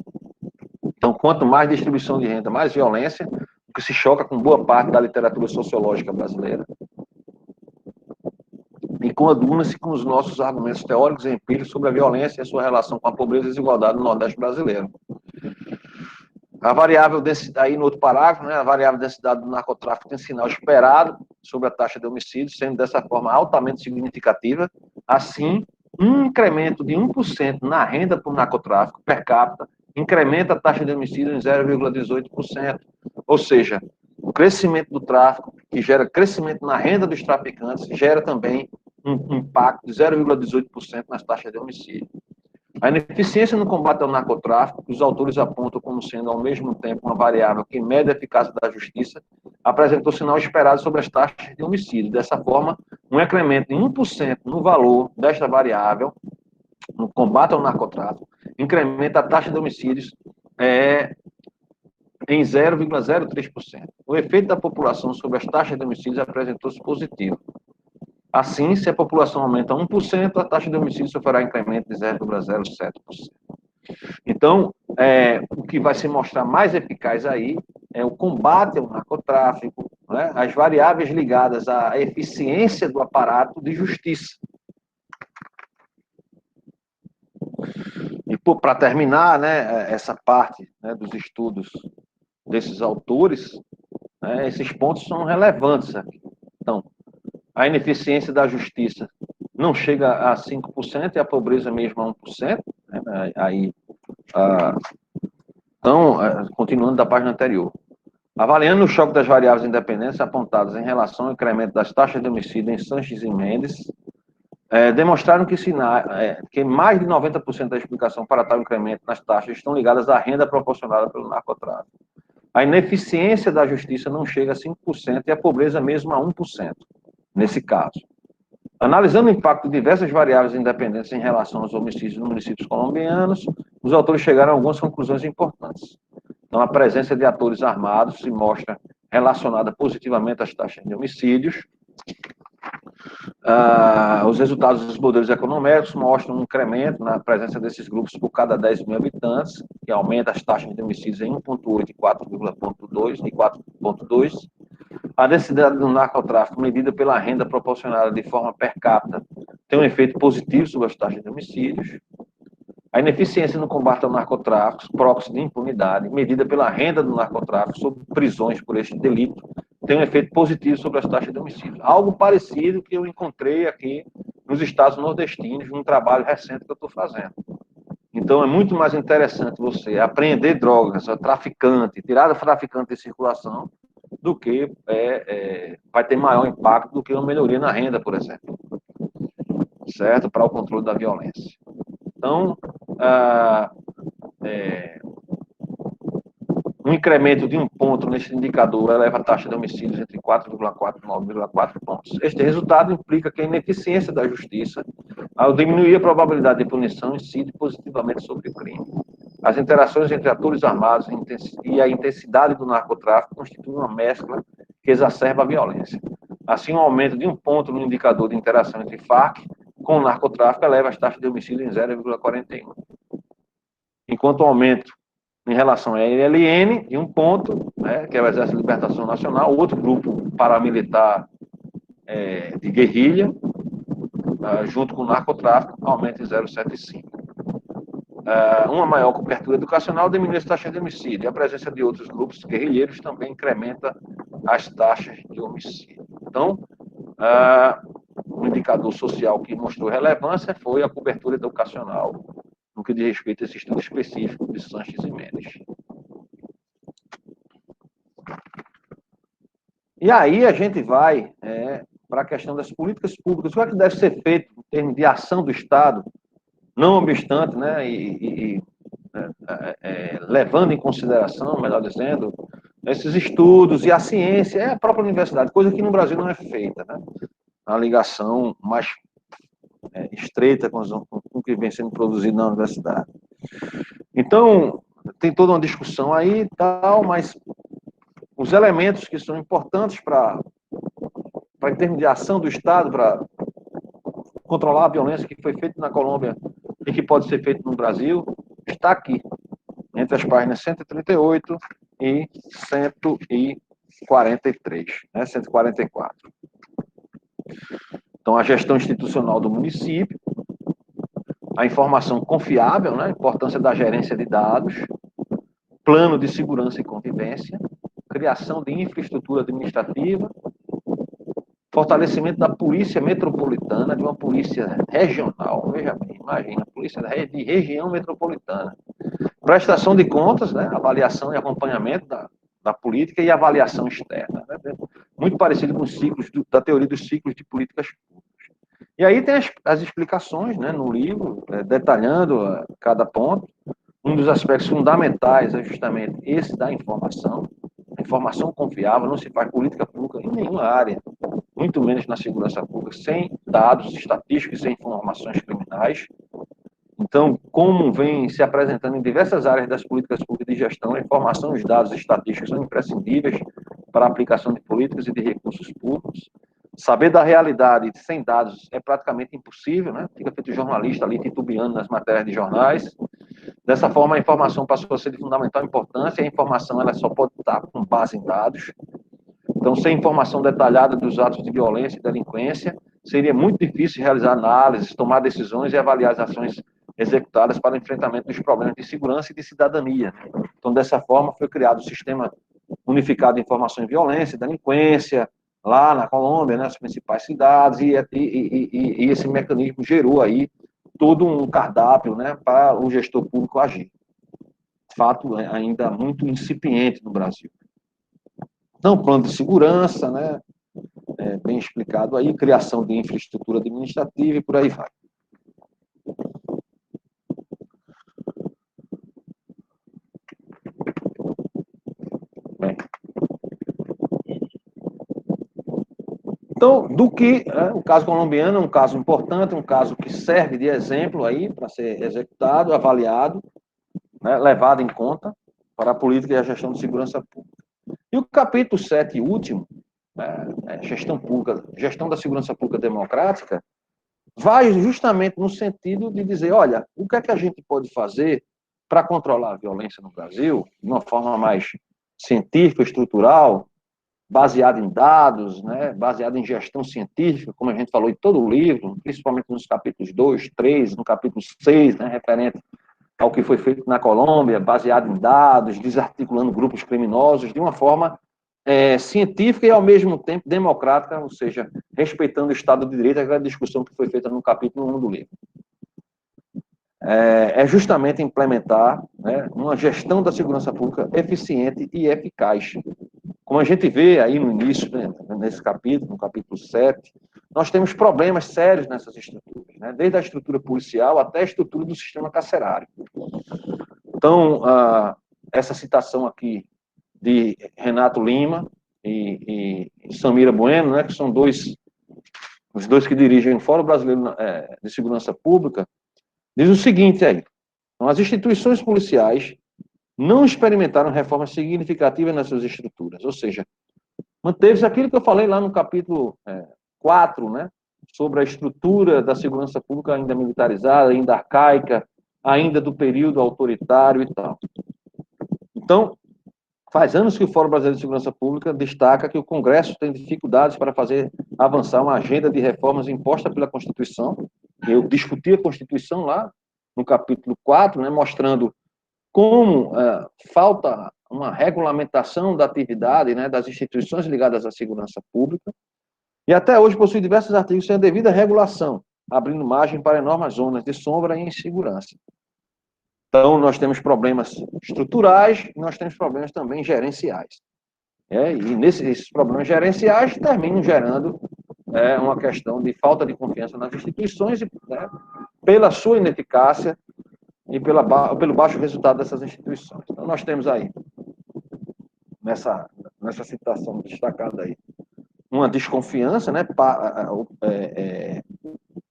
[SPEAKER 1] Então, quanto mais distribuição de renda, mais violência, o que se choca com boa parte da literatura sociológica brasileira. E coaduna-se com os nossos argumentos teóricos e empíricos sobre a violência e a sua relação com a pobreza e desigualdade no Nordeste brasileiro. A variável densidade, aí no outro parágrafo, né, a variável densidade do narcotráfico tem sinal esperado sobre a taxa de homicídios, sendo dessa forma altamente significativa. Assim, um incremento de 1% na renda por narcotráfico per capita incrementa a taxa de homicídio em 0,18%. Ou seja, o crescimento do tráfico, que gera crescimento na renda dos traficantes, gera também um impacto de 0,18% nas taxas de homicídio. A ineficiência no combate ao narcotráfico, que os autores apontam como sendo, ao mesmo tempo, uma variável que mede a eficácia da justiça, apresentou sinal esperado sobre as taxas de homicídio. Dessa forma, um incremento em 1% no valor desta variável, no combate ao narcotráfico, incrementa a taxa de homicídios em 0,03%. O efeito da população sobre as taxas de homicídios apresentou-se positivo. Assim, se a população aumenta 1%, a taxa de homicídio sofrerá incremento de 0,07%. Então, o que vai se mostrar mais eficaz aí é o combate ao narcotráfico, né, as variáveis ligadas à eficiência do aparato de justiça. E, para terminar, né, essa parte, né, dos estudos desses autores, né, esses pontos são relevantes aqui. Então, a ineficiência da justiça não chega a 5% e a pobreza mesmo a 1%, né, aí Continuando da página anterior. Avaliando o choque das variáveis independentes apontadas em relação ao incremento das taxas de homicídio em Sanches e Mendes, demonstraram que mais de 90% da explicação para tal incremento nas taxas estão ligadas à renda proporcionada pelo narcotráfico. A ineficiência da justiça não chega a 5% e a pobreza mesmo a 1%, nesse caso. Analisando o impacto de diversas variáveis independentes em relação aos homicídios nos municípios colombianos, os autores chegaram a algumas conclusões importantes. Então, a presença de atores armados se mostra relacionada positivamente às taxas de homicídios. Os resultados dos modelos econômicos mostram um incremento na presença desses grupos por cada 10 mil habitantes, que aumenta as taxas de homicídios em 1,8 e 4,2. A densidade do narcotráfico, medida pela renda proporcionada de forma per capita, tem um efeito positivo sobre as taxas de homicídios. A ineficiência no combate ao narcotráfico, proxy de impunidade, medida pela renda do narcotráfico sobre prisões por este delito, tem um efeito positivo sobre as taxas de homicídio. Algo parecido que eu encontrei aqui nos estados nordestinos, num trabalho recente que eu estou fazendo. Então, é muito mais interessante você apreender drogas, a traficante, tirar o traficante de circulação, do que vai ter maior impacto do que uma melhoria na renda, por exemplo, certo? Para o controle da violência. Então, um incremento de 1 ponto neste indicador eleva a taxa de homicídios entre 4,4 e 9,4 pontos. Este resultado implica que a ineficiência da justiça, ao diminuir a probabilidade de punição, incide positivamente sobre o crime. As interações entre atores armados e a intensidade do narcotráfico constituem uma mescla que exacerba a violência. Assim, um aumento de 1 ponto no indicador de interação entre Farc com o narcotráfico eleva as taxas de homicídio em 0,41. Enquanto o aumento em relação à ELN, de 1 ponto, que é o Exército de Libertação Nacional, outro grupo paramilitar de guerrilha, junto com o narcotráfico, aumenta em 0,75. Uma maior cobertura educacional diminui as taxas de homicídio. A presença de outros grupos guerrilheiros também incrementa as taxas de homicídio. Então, um indicador social que mostrou relevância foi a cobertura educacional, no que diz respeito a esse estudo específico de Sanches e Mendes. E aí a gente vai para a questão das políticas públicas. O que deve ser feito em termos de ação do Estado, não obstante, levando em consideração, melhor dizendo, esses estudos e a ciência, a própria universidade, coisa que no Brasil não é feita, né? A ligação mais estreita com o que vem sendo produzido na universidade. Então, tem toda uma discussão aí e tal, mas os elementos que são importantes para em termos de ação do Estado, para controlar a violência que foi feita na Colômbia e que pode ser feito no Brasil, está aqui, entre as páginas 138 e 143, 144. Então, a gestão institucional do município, a informação confiável, a importância da gerência de dados, plano de segurança e convivência, criação de infraestrutura administrativa, fortalecimento da polícia metropolitana, de uma polícia regional, veja bem, imagina, polícia de região metropolitana. Prestação de contas, avaliação e acompanhamento da política e avaliação externa. Muito parecido com os ciclos, da teoria dos ciclos de políticas públicas. E aí tem as explicações no livro, detalhando cada ponto. Um dos aspectos fundamentais é justamente esse da informação. A informação confiável, não se faz política pública em nenhuma área, muito menos na segurança pública, sem dados estatísticos, sem informações criminais. Então, como vem se apresentando em diversas áreas das políticas públicas de gestão, a informação e os dados estatísticos são imprescindíveis para a aplicação de políticas e de recursos públicos. Saber da realidade sem dados é praticamente impossível, Fica feito jornalista ali titubeando nas matérias de jornais. Dessa forma, a informação passou a ser de fundamental importância e a informação ela só pode estar com base em dados. Então, sem informação detalhada dos atos de violência e delinquência, seria muito difícil realizar análises, tomar decisões e avaliar as ações executadas para o enfrentamento dos problemas de segurança e de cidadania. Então, dessa forma, foi criado o Sistema Unificado de Informação em Violência e Delinquência, lá na Colômbia, nas principais cidades, e esse mecanismo gerou aí todo um cardápio para o gestor público agir. fato, ainda muito incipiente no Brasil. Então, plano de segurança, né, bem explicado aí, criação de infraestrutura administrativa e por aí vai. Bem. Então, o caso colombiano é um caso importante, um caso que serve de exemplo aí para ser executado, avaliado, né, levado em conta para a política e a gestão de segurança pública. E o capítulo 7 e último, gestão pública, gestão da segurança pública democrática, vai justamente no sentido de dizer, olha, o que é que a gente pode fazer para controlar a violência no Brasil de uma forma mais científica, estrutural, baseada em dados, né, baseada em gestão científica, como a gente falou em todo o livro, principalmente nos capítulos 2, 3, no capítulo 6, né, referente ao que foi feito na Colômbia, baseado em dados, desarticulando grupos criminosos, de uma forma científica e, ao mesmo tempo, democrática, ou seja, respeitando o Estado de Direito, aquela discussão que foi feita no capítulo 1 do livro. É justamente implementar, né, uma gestão da segurança pública eficiente e eficaz. Como a gente vê aí no início, né, nesse capítulo, no capítulo 7, nós temos problemas sérios nessas estruturas, né, desde a estrutura policial até a estrutura do sistema carcerário. Então, essa citação aqui de Renato Lima e Samira Bueno, né, que são os dois que dirigem o Fórum Brasileiro de Segurança Pública, diz o seguinte aí: então, as instituições policiais não experimentaram reformas significativas nas suas estruturas, ou seja, manteve-se aquilo que eu falei lá no capítulo 4, né, sobre a estrutura da segurança pública ainda militarizada, ainda arcaica, ainda do período autoritário e tal. Então, faz anos que o Fórum Brasileiro de Segurança Pública destaca que o Congresso tem dificuldades para fazer avançar uma agenda de reformas imposta pela Constituição. Eu discuti a Constituição lá no capítulo 4, né, mostrando como falta uma regulamentação da atividade, né, das instituições ligadas à segurança pública, e até hoje possui diversos artigos sem a devida regulação, abrindo margem para enormes zonas de sombra e insegurança. Então, nós temos problemas estruturais e nós temos problemas também gerenciais. E esses problemas gerenciais terminam gerando uma questão de falta de confiança nas instituições, né, pela sua ineficácia e pelo baixo resultado dessas instituições. Então, nós temos aí, nessa citação destacada aí, uma desconfiança, né,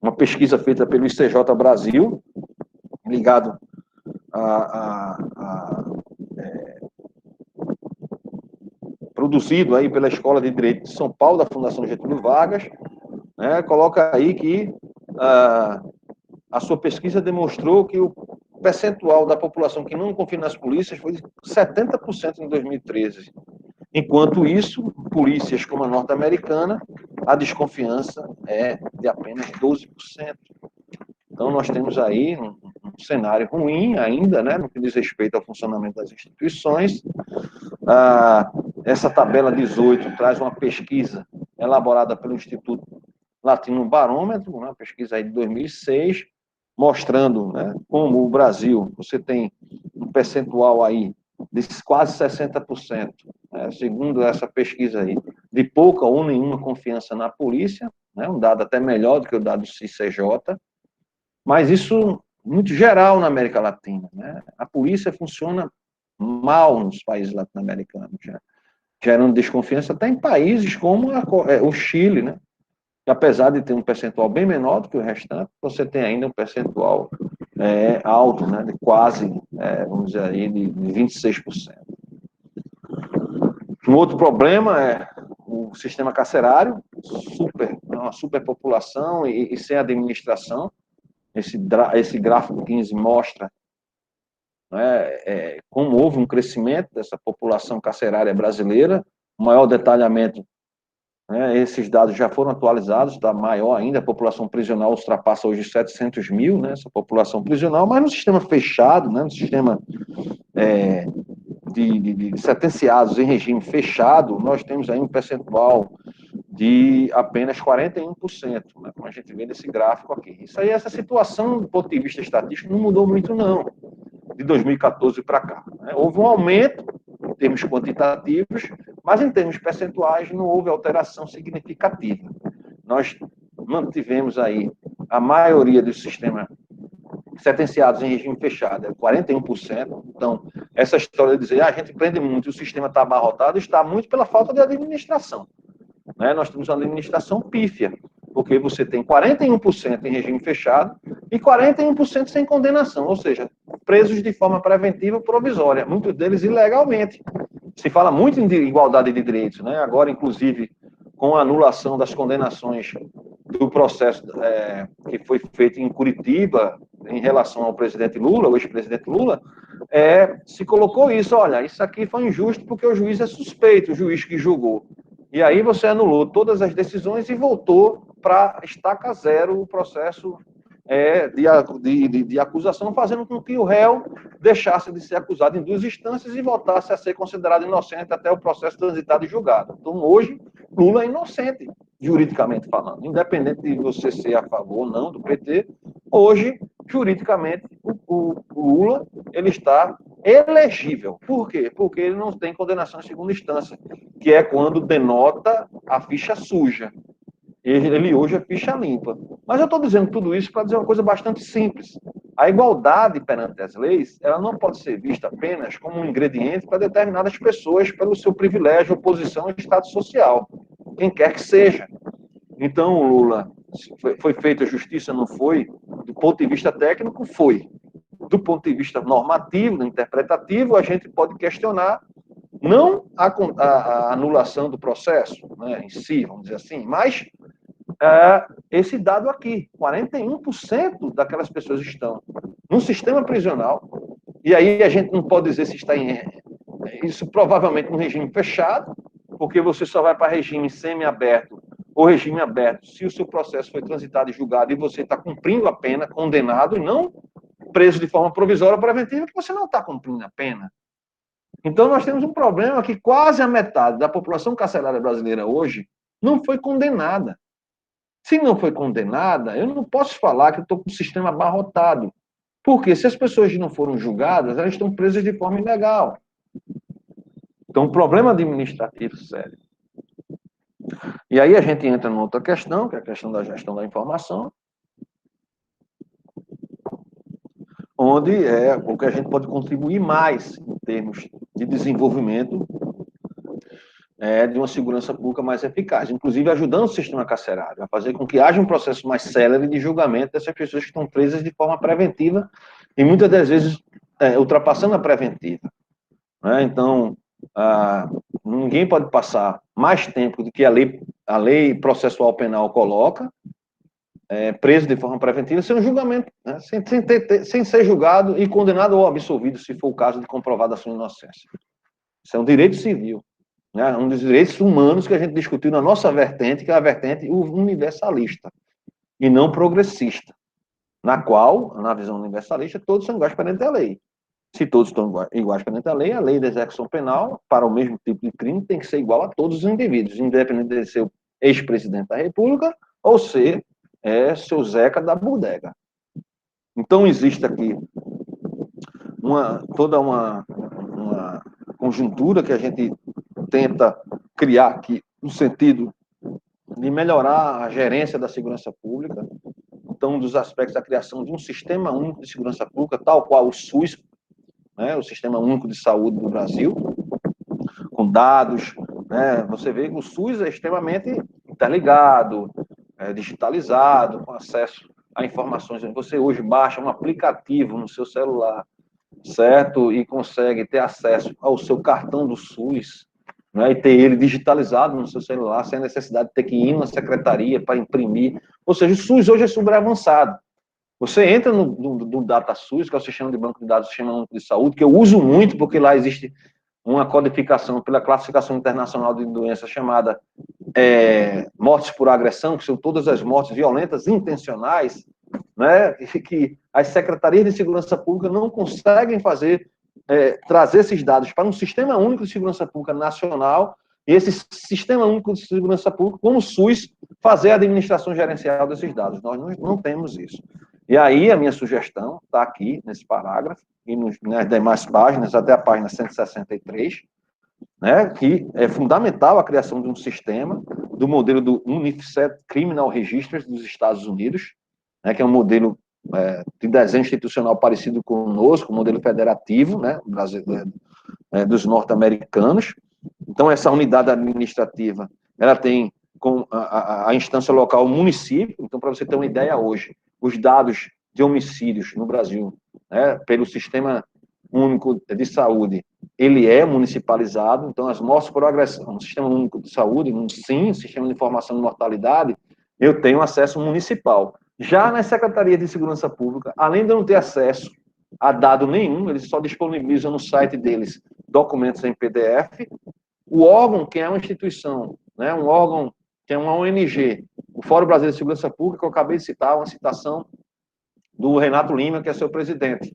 [SPEAKER 1] uma pesquisa feita pelo ICJ Brasil, ligado produzido aí pela Escola de Direito de São Paulo, da Fundação Getúlio Vargas, né, coloca aí que a sua pesquisa demonstrou que o percentual da população que não confia nas polícias foi de 70% em 2013. Enquanto isso, polícias como a norte-americana, a desconfiança é de apenas 12%. Então, nós temos aí um cenário ruim ainda, né, no que diz respeito ao funcionamento das instituições. Essa tabela 18 traz uma pesquisa elaborada pelo Instituto Latino Barômetro, uma pesquisa aí de 2006, mostrando, né, como o Brasil, você tem um percentual aí de quase 60%, né, segundo essa pesquisa aí, de pouca ou nenhuma confiança na polícia, né, um dado até melhor do que o dado do CICJ, mas isso muito geral na América Latina, né? A polícia funciona mal nos países latino-americanos, gerando desconfiança até em países como o Chile, né? Que apesar de ter um percentual bem menor do que o restante, você tem ainda um percentual alto, né? De quase, vamos dizer aí, de 26%. Um outro problema é o sistema carcerário, uma superpopulação e sem administração. Esse gráfico 15 mostra, né, como houve um crescimento dessa população carcerária brasileira, maior detalhamento, né, esses dados já foram atualizados, está maior ainda, a população prisional ultrapassa hoje 700 mil, né, essa população prisional, mas no sistema fechado, né, no sistema de sentenciados em regime fechado, nós temos aí um percentual de apenas 41%, né, como a gente vê nesse gráfico aqui. Isso aí, essa situação, do ponto de vista estatístico, não mudou muito, não, de 2014 para cá. né? Houve um aumento em termos quantitativos, mas em termos percentuais não houve alteração significativa. Nós mantivemos aí a maioria dos sistemas sentenciados em regime fechado, é 41%. Então, essa história de dizer a gente prende muito e o sistema está abarrotado, está muito pela falta de administração, né? Nós temos uma administração pífia, porque você tem 41% em regime fechado e 41% sem condenação, ou seja, presos de forma preventiva provisória, muitos deles ilegalmente. Se fala muito em igualdade de direitos, né? Agora, inclusive, com a anulação das condenações do processo que foi feito em Curitiba em relação ao presidente Lula, o ex-presidente Lula, se colocou isso, olha, isso aqui foi injusto porque o juiz é suspeito, o juiz que julgou. E aí você anulou todas as decisões e voltou para estaca zero o processo de acusação, fazendo com que o réu deixasse de ser acusado em duas instâncias e voltasse a ser considerado inocente até o processo transitado e julgado. Então, hoje, Lula é inocente, juridicamente falando. Independente de você ser a favor ou não do PT, hoje, juridicamente, o Lula ele está elegível. Por quê? Porque ele não tem condenação em segunda instância, que é quando denota a ficha suja. Ele hoje é ficha limpa. Mas eu estou dizendo tudo isso para dizer uma coisa bastante simples. A igualdade perante as leis, ela não pode ser vista apenas como um ingrediente para determinadas pessoas pelo seu privilégio, oposição e status social, quem quer que seja. Então, o Lula, foi feita a justiça, não foi? Do ponto de vista técnico, foi. Do ponto de vista normativo, interpretativo, a gente pode questionar não a anulação do processo, né, em si, vamos dizer assim, mas esse dado aqui, 41% daquelas pessoas estão no sistema prisional, e aí a gente não pode dizer se está isso provavelmente no regime fechado, porque você só vai para regime semi-aberto ou regime aberto se o seu processo foi transitado e julgado e você está cumprindo a pena, condenado, e não preso de forma provisória ou preventiva, que você não está cumprindo a pena. Então nós temos um problema que quase a metade da população carcerária brasileira hoje não foi condenada. Se não foi condenada, eu não posso falar que eu estou com o sistema abarrotado. Porque se as pessoas não foram julgadas, elas estão presas de forma ilegal. Então, um problema administrativo sério. E aí a gente entra numa outra questão, que é a questão da gestão da informação, onde é o que a gente pode contribuir mais em termos de desenvolvimento de uma segurança pública mais eficaz, inclusive ajudando o sistema carcerário a fazer com que haja um processo mais célere de julgamento dessas pessoas que estão presas de forma preventiva e muitas das vezes ultrapassando a preventiva, né? Então, ninguém pode passar mais tempo do que a lei processual penal coloca, preso de forma preventiva, sem um julgamento, né? sem ser julgado e condenado ou absolvido, se for o caso de comprovada a sua inocência. Isso é um direito civil. Um dos direitos humanos que a gente discutiu na nossa vertente, que é a vertente universalista, e não progressista, na qual, na visão universalista, todos são iguais perante a lei. Se todos estão iguais perante a lei da execução penal, para o mesmo tipo de crime, tem que ser igual a todos os indivíduos, independente de ser o ex-presidente da República ou ser seu Zeca da bodega. Então, existe aqui toda uma conjuntura que a gente tenta criar aqui no sentido de melhorar a gerência da segurança pública. Então, um dos aspectos da criação de um sistema único de segurança pública, tal qual o SUS, né, o Sistema Único de Saúde do Brasil, com dados, né, você vê que o SUS é extremamente interligado, digitalizado, com acesso a informações. Você hoje baixa um aplicativo no seu celular, certo? E consegue ter acesso ao seu cartão do SUS, né, e ter ele digitalizado no seu celular, sem a necessidade de ter que ir numa secretaria para imprimir. Ou seja, o SUS hoje é super avançado. Você entra no DataSUS, que é o Sistema de Banco de Dados do Sistema Único de Saúde, que eu uso muito, porque lá existe uma codificação pela classificação internacional de doenças chamada mortes por agressão, que são todas as mortes violentas intencionais, né, que as secretarias de segurança pública não conseguem trazer esses dados para um Sistema Único de Segurança Pública nacional, e esse Sistema Único de Segurança Pública, como o SUS, fazer a administração gerencial desses dados. Nós não temos isso. E aí a minha sugestão está aqui nesse parágrafo, e nas demais páginas, até a página 163, né, que é fundamental a criação de um sistema do modelo do Unified Criminal Registers dos Estados Unidos, né, que é um modelo de desenho institucional parecido conosco, um modelo federativo, né, brasileiro, dos norte-americanos. Então, essa unidade administrativa, ela tem com a instância local o município. Então, para você ter uma ideia hoje, os dados de homicídios no Brasil, né, pelo Sistema Único de Saúde, ele é municipalizado. Então, as mortes por agressão no Sistema Único de Saúde, no SIM, Sistema de Informação de Mortalidade, eu tenho acesso municipal. Já na Secretaria de Segurança Pública, além de eu não ter acesso a dado nenhum, eles só disponibilizam no site deles documentos em PDF. O órgão, que é uma instituição, né, um órgão que é uma ONG, o Fórum Brasileiro de Segurança Pública, que eu acabei de citar, uma citação do Renato Lima, que é seu presidente.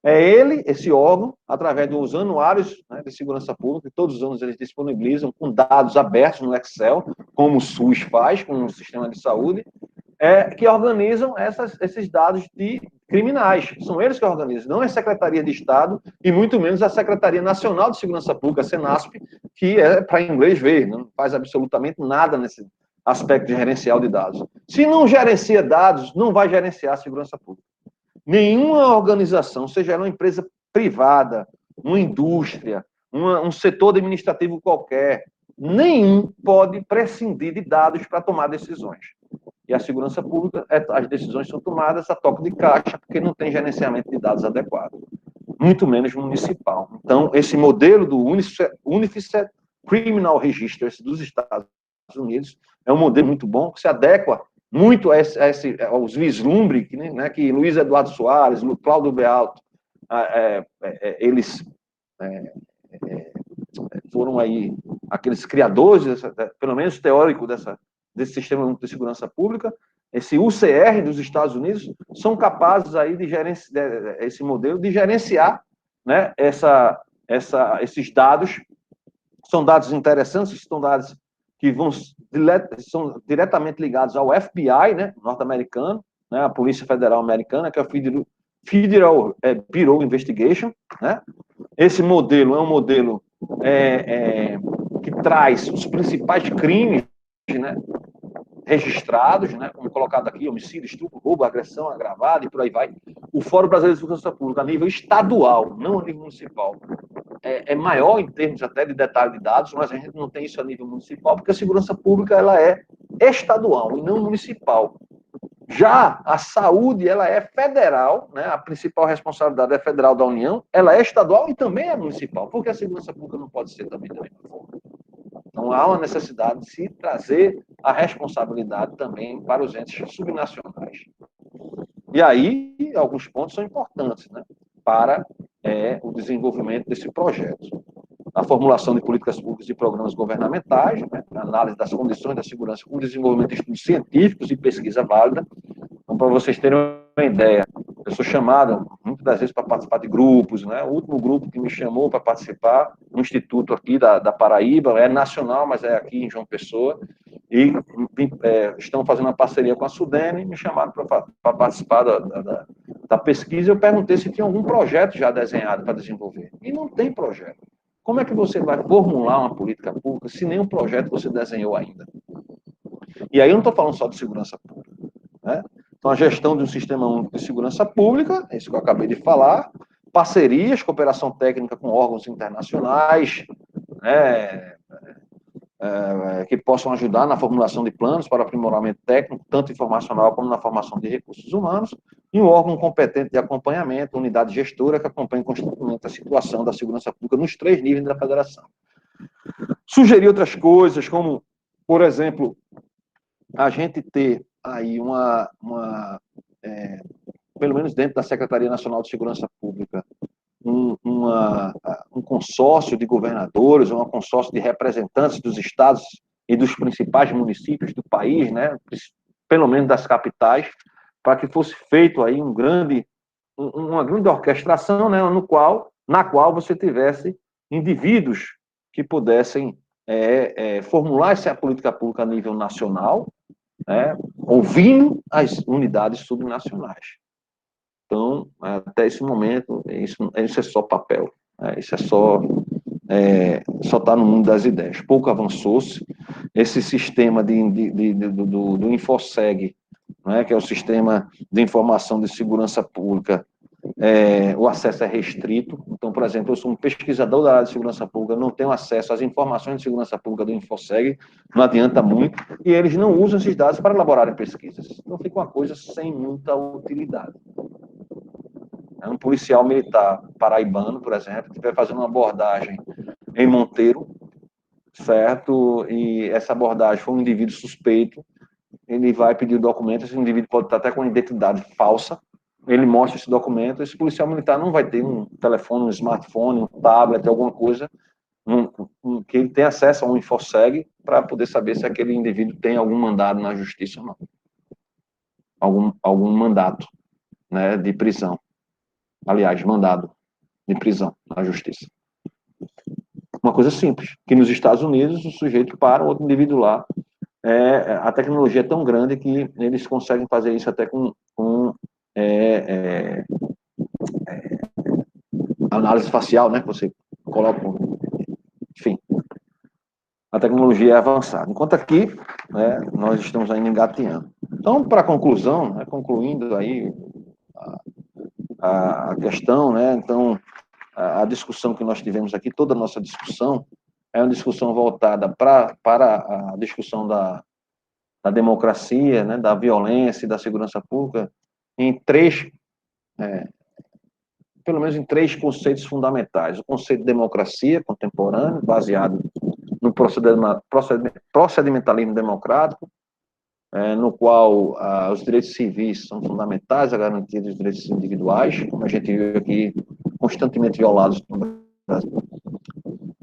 [SPEAKER 1] É ele, esse órgão, através dos anuários, né, de segurança pública, que todos os anos eles disponibilizam com dados abertos no Excel, como o SUS faz, com o sistema de saúde, que organizam esses dados de criminais. São eles que organizam, não é a Secretaria de Estado e muito menos a Secretaria Nacional de Segurança Pública, a Senasp, que é para inglês ver, não faz absolutamente nada nesse aspecto de gerencial de dados. Se não gerencia dados, não vai gerenciar a segurança pública. Nenhuma organização, seja ela uma empresa privada, uma indústria, um setor administrativo qualquer, nenhum pode prescindir de dados para tomar decisões. E a segurança pública, as decisões são tomadas a toque de caixa, porque não tem gerenciamento de dados adequado, muito menos municipal. Então, esse modelo do Unified Criminal Registers dos Estados Unidos é um modelo muito bom, que se adequa muito aos vislumbres que Luiz Eduardo Soares, Cláudio Bealto, eles foram aí aqueles criadores, pelo menos teóricos desse sistema de segurança pública. Esse UCR dos Estados Unidos são capazes aí de gerenciar esse modelo, de gerenciar, né, esses dados. São dados interessantes, são dados que são diretamente ligados ao FBI, né, norte-americano, né, a Polícia Federal Americana, que é o Federal Bureau Investigation, né? Esse modelo é um modelo que traz os principais crimes, né, registrados, né, como colocado aqui, homicídio, estupro, roubo, agressão agravada e por aí vai. O Fórum Brasileiro de Segurança Pública, a nível estadual, não a nível municipal, é maior em termos até de detalhe de dados, mas a gente não tem isso a nível municipal, porque a segurança pública ela é estadual e não municipal. Já a saúde, ela é federal, né? A principal responsabilidade é federal da União, ela é estadual e também é municipal, porque a segurança pública não pode ser também da mesma forma. Então, há uma necessidade de se trazer a responsabilidade também para os entes subnacionais. E aí, alguns pontos são importantes, né, para o desenvolvimento desse projeto. A formulação de políticas públicas e programas governamentais, né, a análise das condições da segurança, o desenvolvimento de estudos científicos e pesquisa válida. Então, para vocês terem uma ideia, eu sou chamado, muitas das vezes, para participar de grupos, né? O último grupo que me chamou para participar, um instituto aqui da Paraíba, é nacional, mas é aqui em João Pessoa, e estão fazendo uma parceria com a Sudene, me chamaram para participar da pesquisa. Eu perguntei se tinha algum projeto já desenhado para desenvolver. E não tem projeto. Como é que você vai formular uma política pública se nenhum projeto você desenhou ainda? E aí eu não estou falando só de segurança pública, né? Então, a gestão de um sistema único de segurança pública, é isso que eu acabei de falar, parcerias, cooperação técnica com órgãos internacionais, né, que possam ajudar na formulação de planos para aprimoramento técnico, tanto informacional como na formação de recursos humanos, e um órgão competente de acompanhamento, unidade gestora, que acompanha constantemente a situação da segurança pública nos 3 níveis da federação. Sugerir outras coisas, como, por exemplo, a gente ter aí pelo menos dentro da Secretaria Nacional de Segurança Pública, um consórcio de governadores, um consórcio de representantes dos estados e dos principais municípios do país, né, pelo menos das capitais, para que fosse feito aí uma grande orquestração, né, na qual você tivesse indivíduos que pudessem formular essa política pública a nível nacional, né, ouvindo as unidades subnacionais. Então, até esse momento, isso é só papel, né? Isso é só está no mundo das ideias. Pouco avançou-se. Esse sistema do InfoSeg, né, que é o sistema de informação de segurança pública, o acesso é restrito. Então, por exemplo, eu sou um pesquisador da área de segurança pública, não tenho acesso às informações de segurança pública do InfoSeg, não adianta muito, e eles não usam esses dados para elaborarem pesquisas. Então, fica uma coisa sem muita utilidade. Um policial militar paraibano, por exemplo, que estiver fazendo uma abordagem em Monteiro, certo? E essa abordagem foi um indivíduo suspeito, ele vai pedir o documento, esse indivíduo pode estar até com uma identidade falsa, ele mostra esse documento, esse policial militar não vai ter um telefone, um smartphone, um tablet, alguma coisa, que ele tenha acesso a um InfoSeg para poder saber se aquele indivíduo tem algum mandado na justiça ou não. Algum mandato, né, de prisão. Aliás, mandado de prisão na justiça. Uma coisa simples, que nos Estados Unidos o sujeito para, o outro indivíduo lá, a tecnologia é tão grande que eles conseguem fazer isso até com análise facial, né? Você coloca, enfim, a tecnologia é avançada. Enquanto aqui, né, nós estamos ainda engateando. Então, para conclusão, né, concluindo aí a questão, né? Então, a discussão que nós tivemos aqui, toda a nossa discussão, é uma discussão voltada para a discussão da democracia, né, da violência e da segurança pública, em pelo menos em três conceitos fundamentais. O conceito de democracia contemporâneo, baseado no procedimentalismo democrático, no qual os direitos civis são fundamentais, a garantia dos direitos individuais, como a gente viu aqui, constantemente violados no Brasil.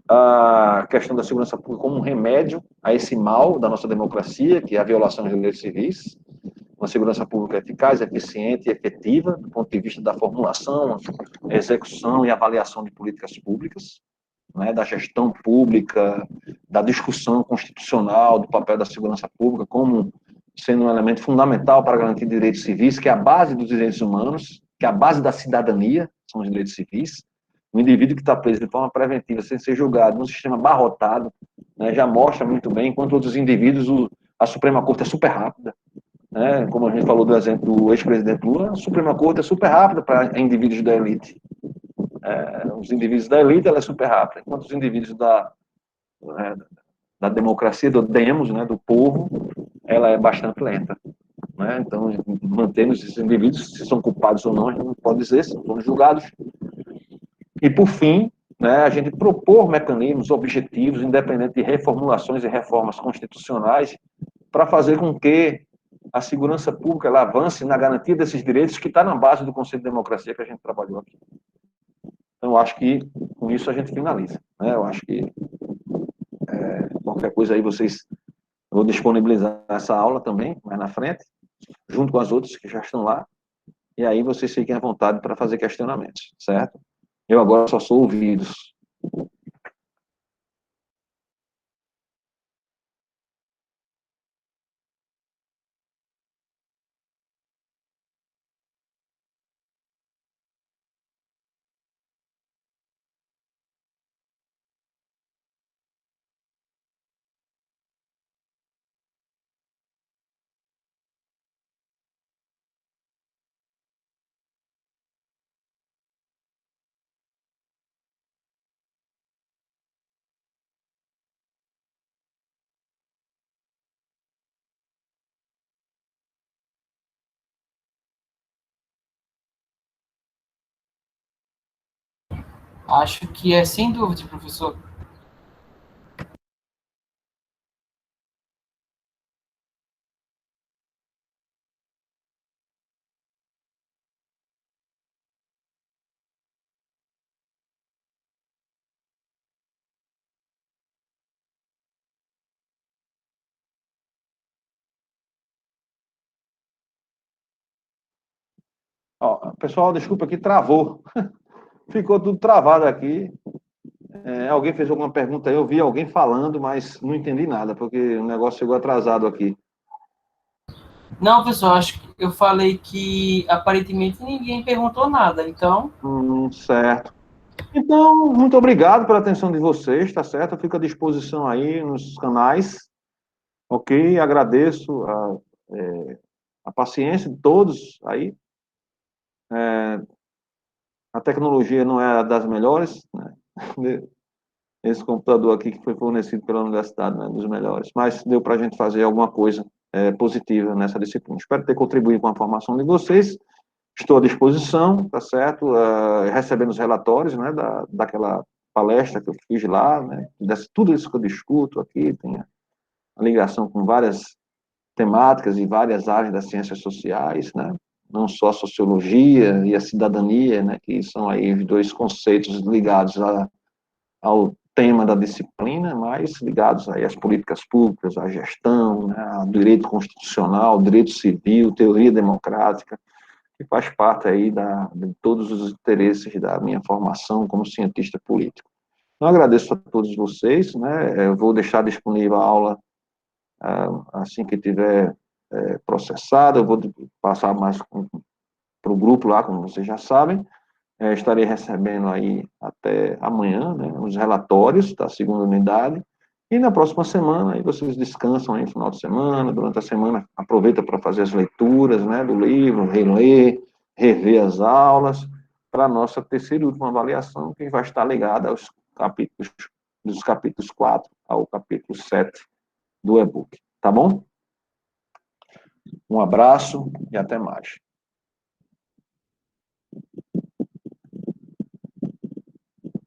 [SPEAKER 1] A questão da segurança pública como um remédio a esse mal da nossa democracia, que é a violação dos direitos civis, uma segurança pública eficaz, eficiente e efetiva, do ponto de vista da formulação, execução e avaliação de políticas públicas, né, da gestão pública, da discussão constitucional do papel da segurança pública como sendo um elemento fundamental para garantir direitos civis, que é a base dos direitos humanos, que é a base da cidadania, são os direitos civis. O indivíduo que está preso de forma preventiva, sem ser julgado, num sistema abarrotado, né, já mostra muito bem, enquanto outros indivíduos, a Suprema Corte é super rápida, né, como a gente falou do exemplo do ex-presidente Lula, a Suprema Corte é super rápida para indivíduos da elite. Os indivíduos da elite, ela é super rápida, enquanto os indivíduos da democracia, do demos, né, do povo, ela é bastante lenta. Né? Então, mantemos esses indivíduos, se são culpados ou não, a gente não pode dizer, são julgados. E, por fim, né, a gente propor mecanismos objetivos, independente de reformulações e reformas constitucionais, para fazer com que a segurança pública ela avance na garantia desses direitos que está na base do conceito de democracia que a gente trabalhou aqui. Então, eu acho que com isso a gente finaliza. Né? Eu acho que qualquer coisa aí vocês... Vou disponibilizar essa aula também, mais na frente, junto com as outras que já estão lá, e aí vocês fiquem à vontade para fazer questionamentos, certo? Eu agora só sou ouvidos.
[SPEAKER 2] Acho que é sem dúvida, professor.
[SPEAKER 1] Ó, pessoal, desculpa que travou. Ficou tudo travado aqui. Alguém fez alguma pergunta aí? Eu vi alguém falando, mas não entendi nada, porque o negócio chegou atrasado aqui.
[SPEAKER 2] Não, professor, acho que eu falei que aparentemente ninguém perguntou nada, então,
[SPEAKER 1] Certo. Então, muito obrigado pela atenção de vocês, tá certo? Eu fico à disposição aí nos canais, ok? Agradeço a paciência de todos aí. A tecnologia não é das melhores, né? Esse computador aqui que foi fornecido pela universidade não é dos melhores, mas deu para a gente fazer alguma coisa positiva nessa disciplina. Espero ter contribuído com a formação de vocês. Estou à disposição, tá certo? Recebendo os relatórios, né, daquela palestra que eu fiz lá, né? Tudo isso que eu discuto aqui, tem a ligação com várias temáticas e várias áreas das ciências sociais, né? Não só a sociologia e a cidadania, né, que são aí os dois conceitos ligados ao tema da disciplina, mas ligados aí às políticas públicas, à gestão, né, ao direito constitucional, direito civil, teoria democrática, que faz parte aí de todos os interesses da minha formação como cientista político. Então, agradeço a todos vocês, né, eu vou deixar disponível a aula assim que tiver processada, eu vou passar mais para o grupo lá, como vocês já sabem, estarei recebendo aí até amanhã, né, os relatórios da segunda unidade, e na próxima semana aí vocês descansam aí no final de semana, durante a semana aproveita para fazer as leituras, né, do livro, reler, rever as aulas, para a nossa terceira e última avaliação, que vai estar ligada aos capítulos, dos capítulos 4 ao capítulo 7 do e-book, tá bom? Um abraço e até mais.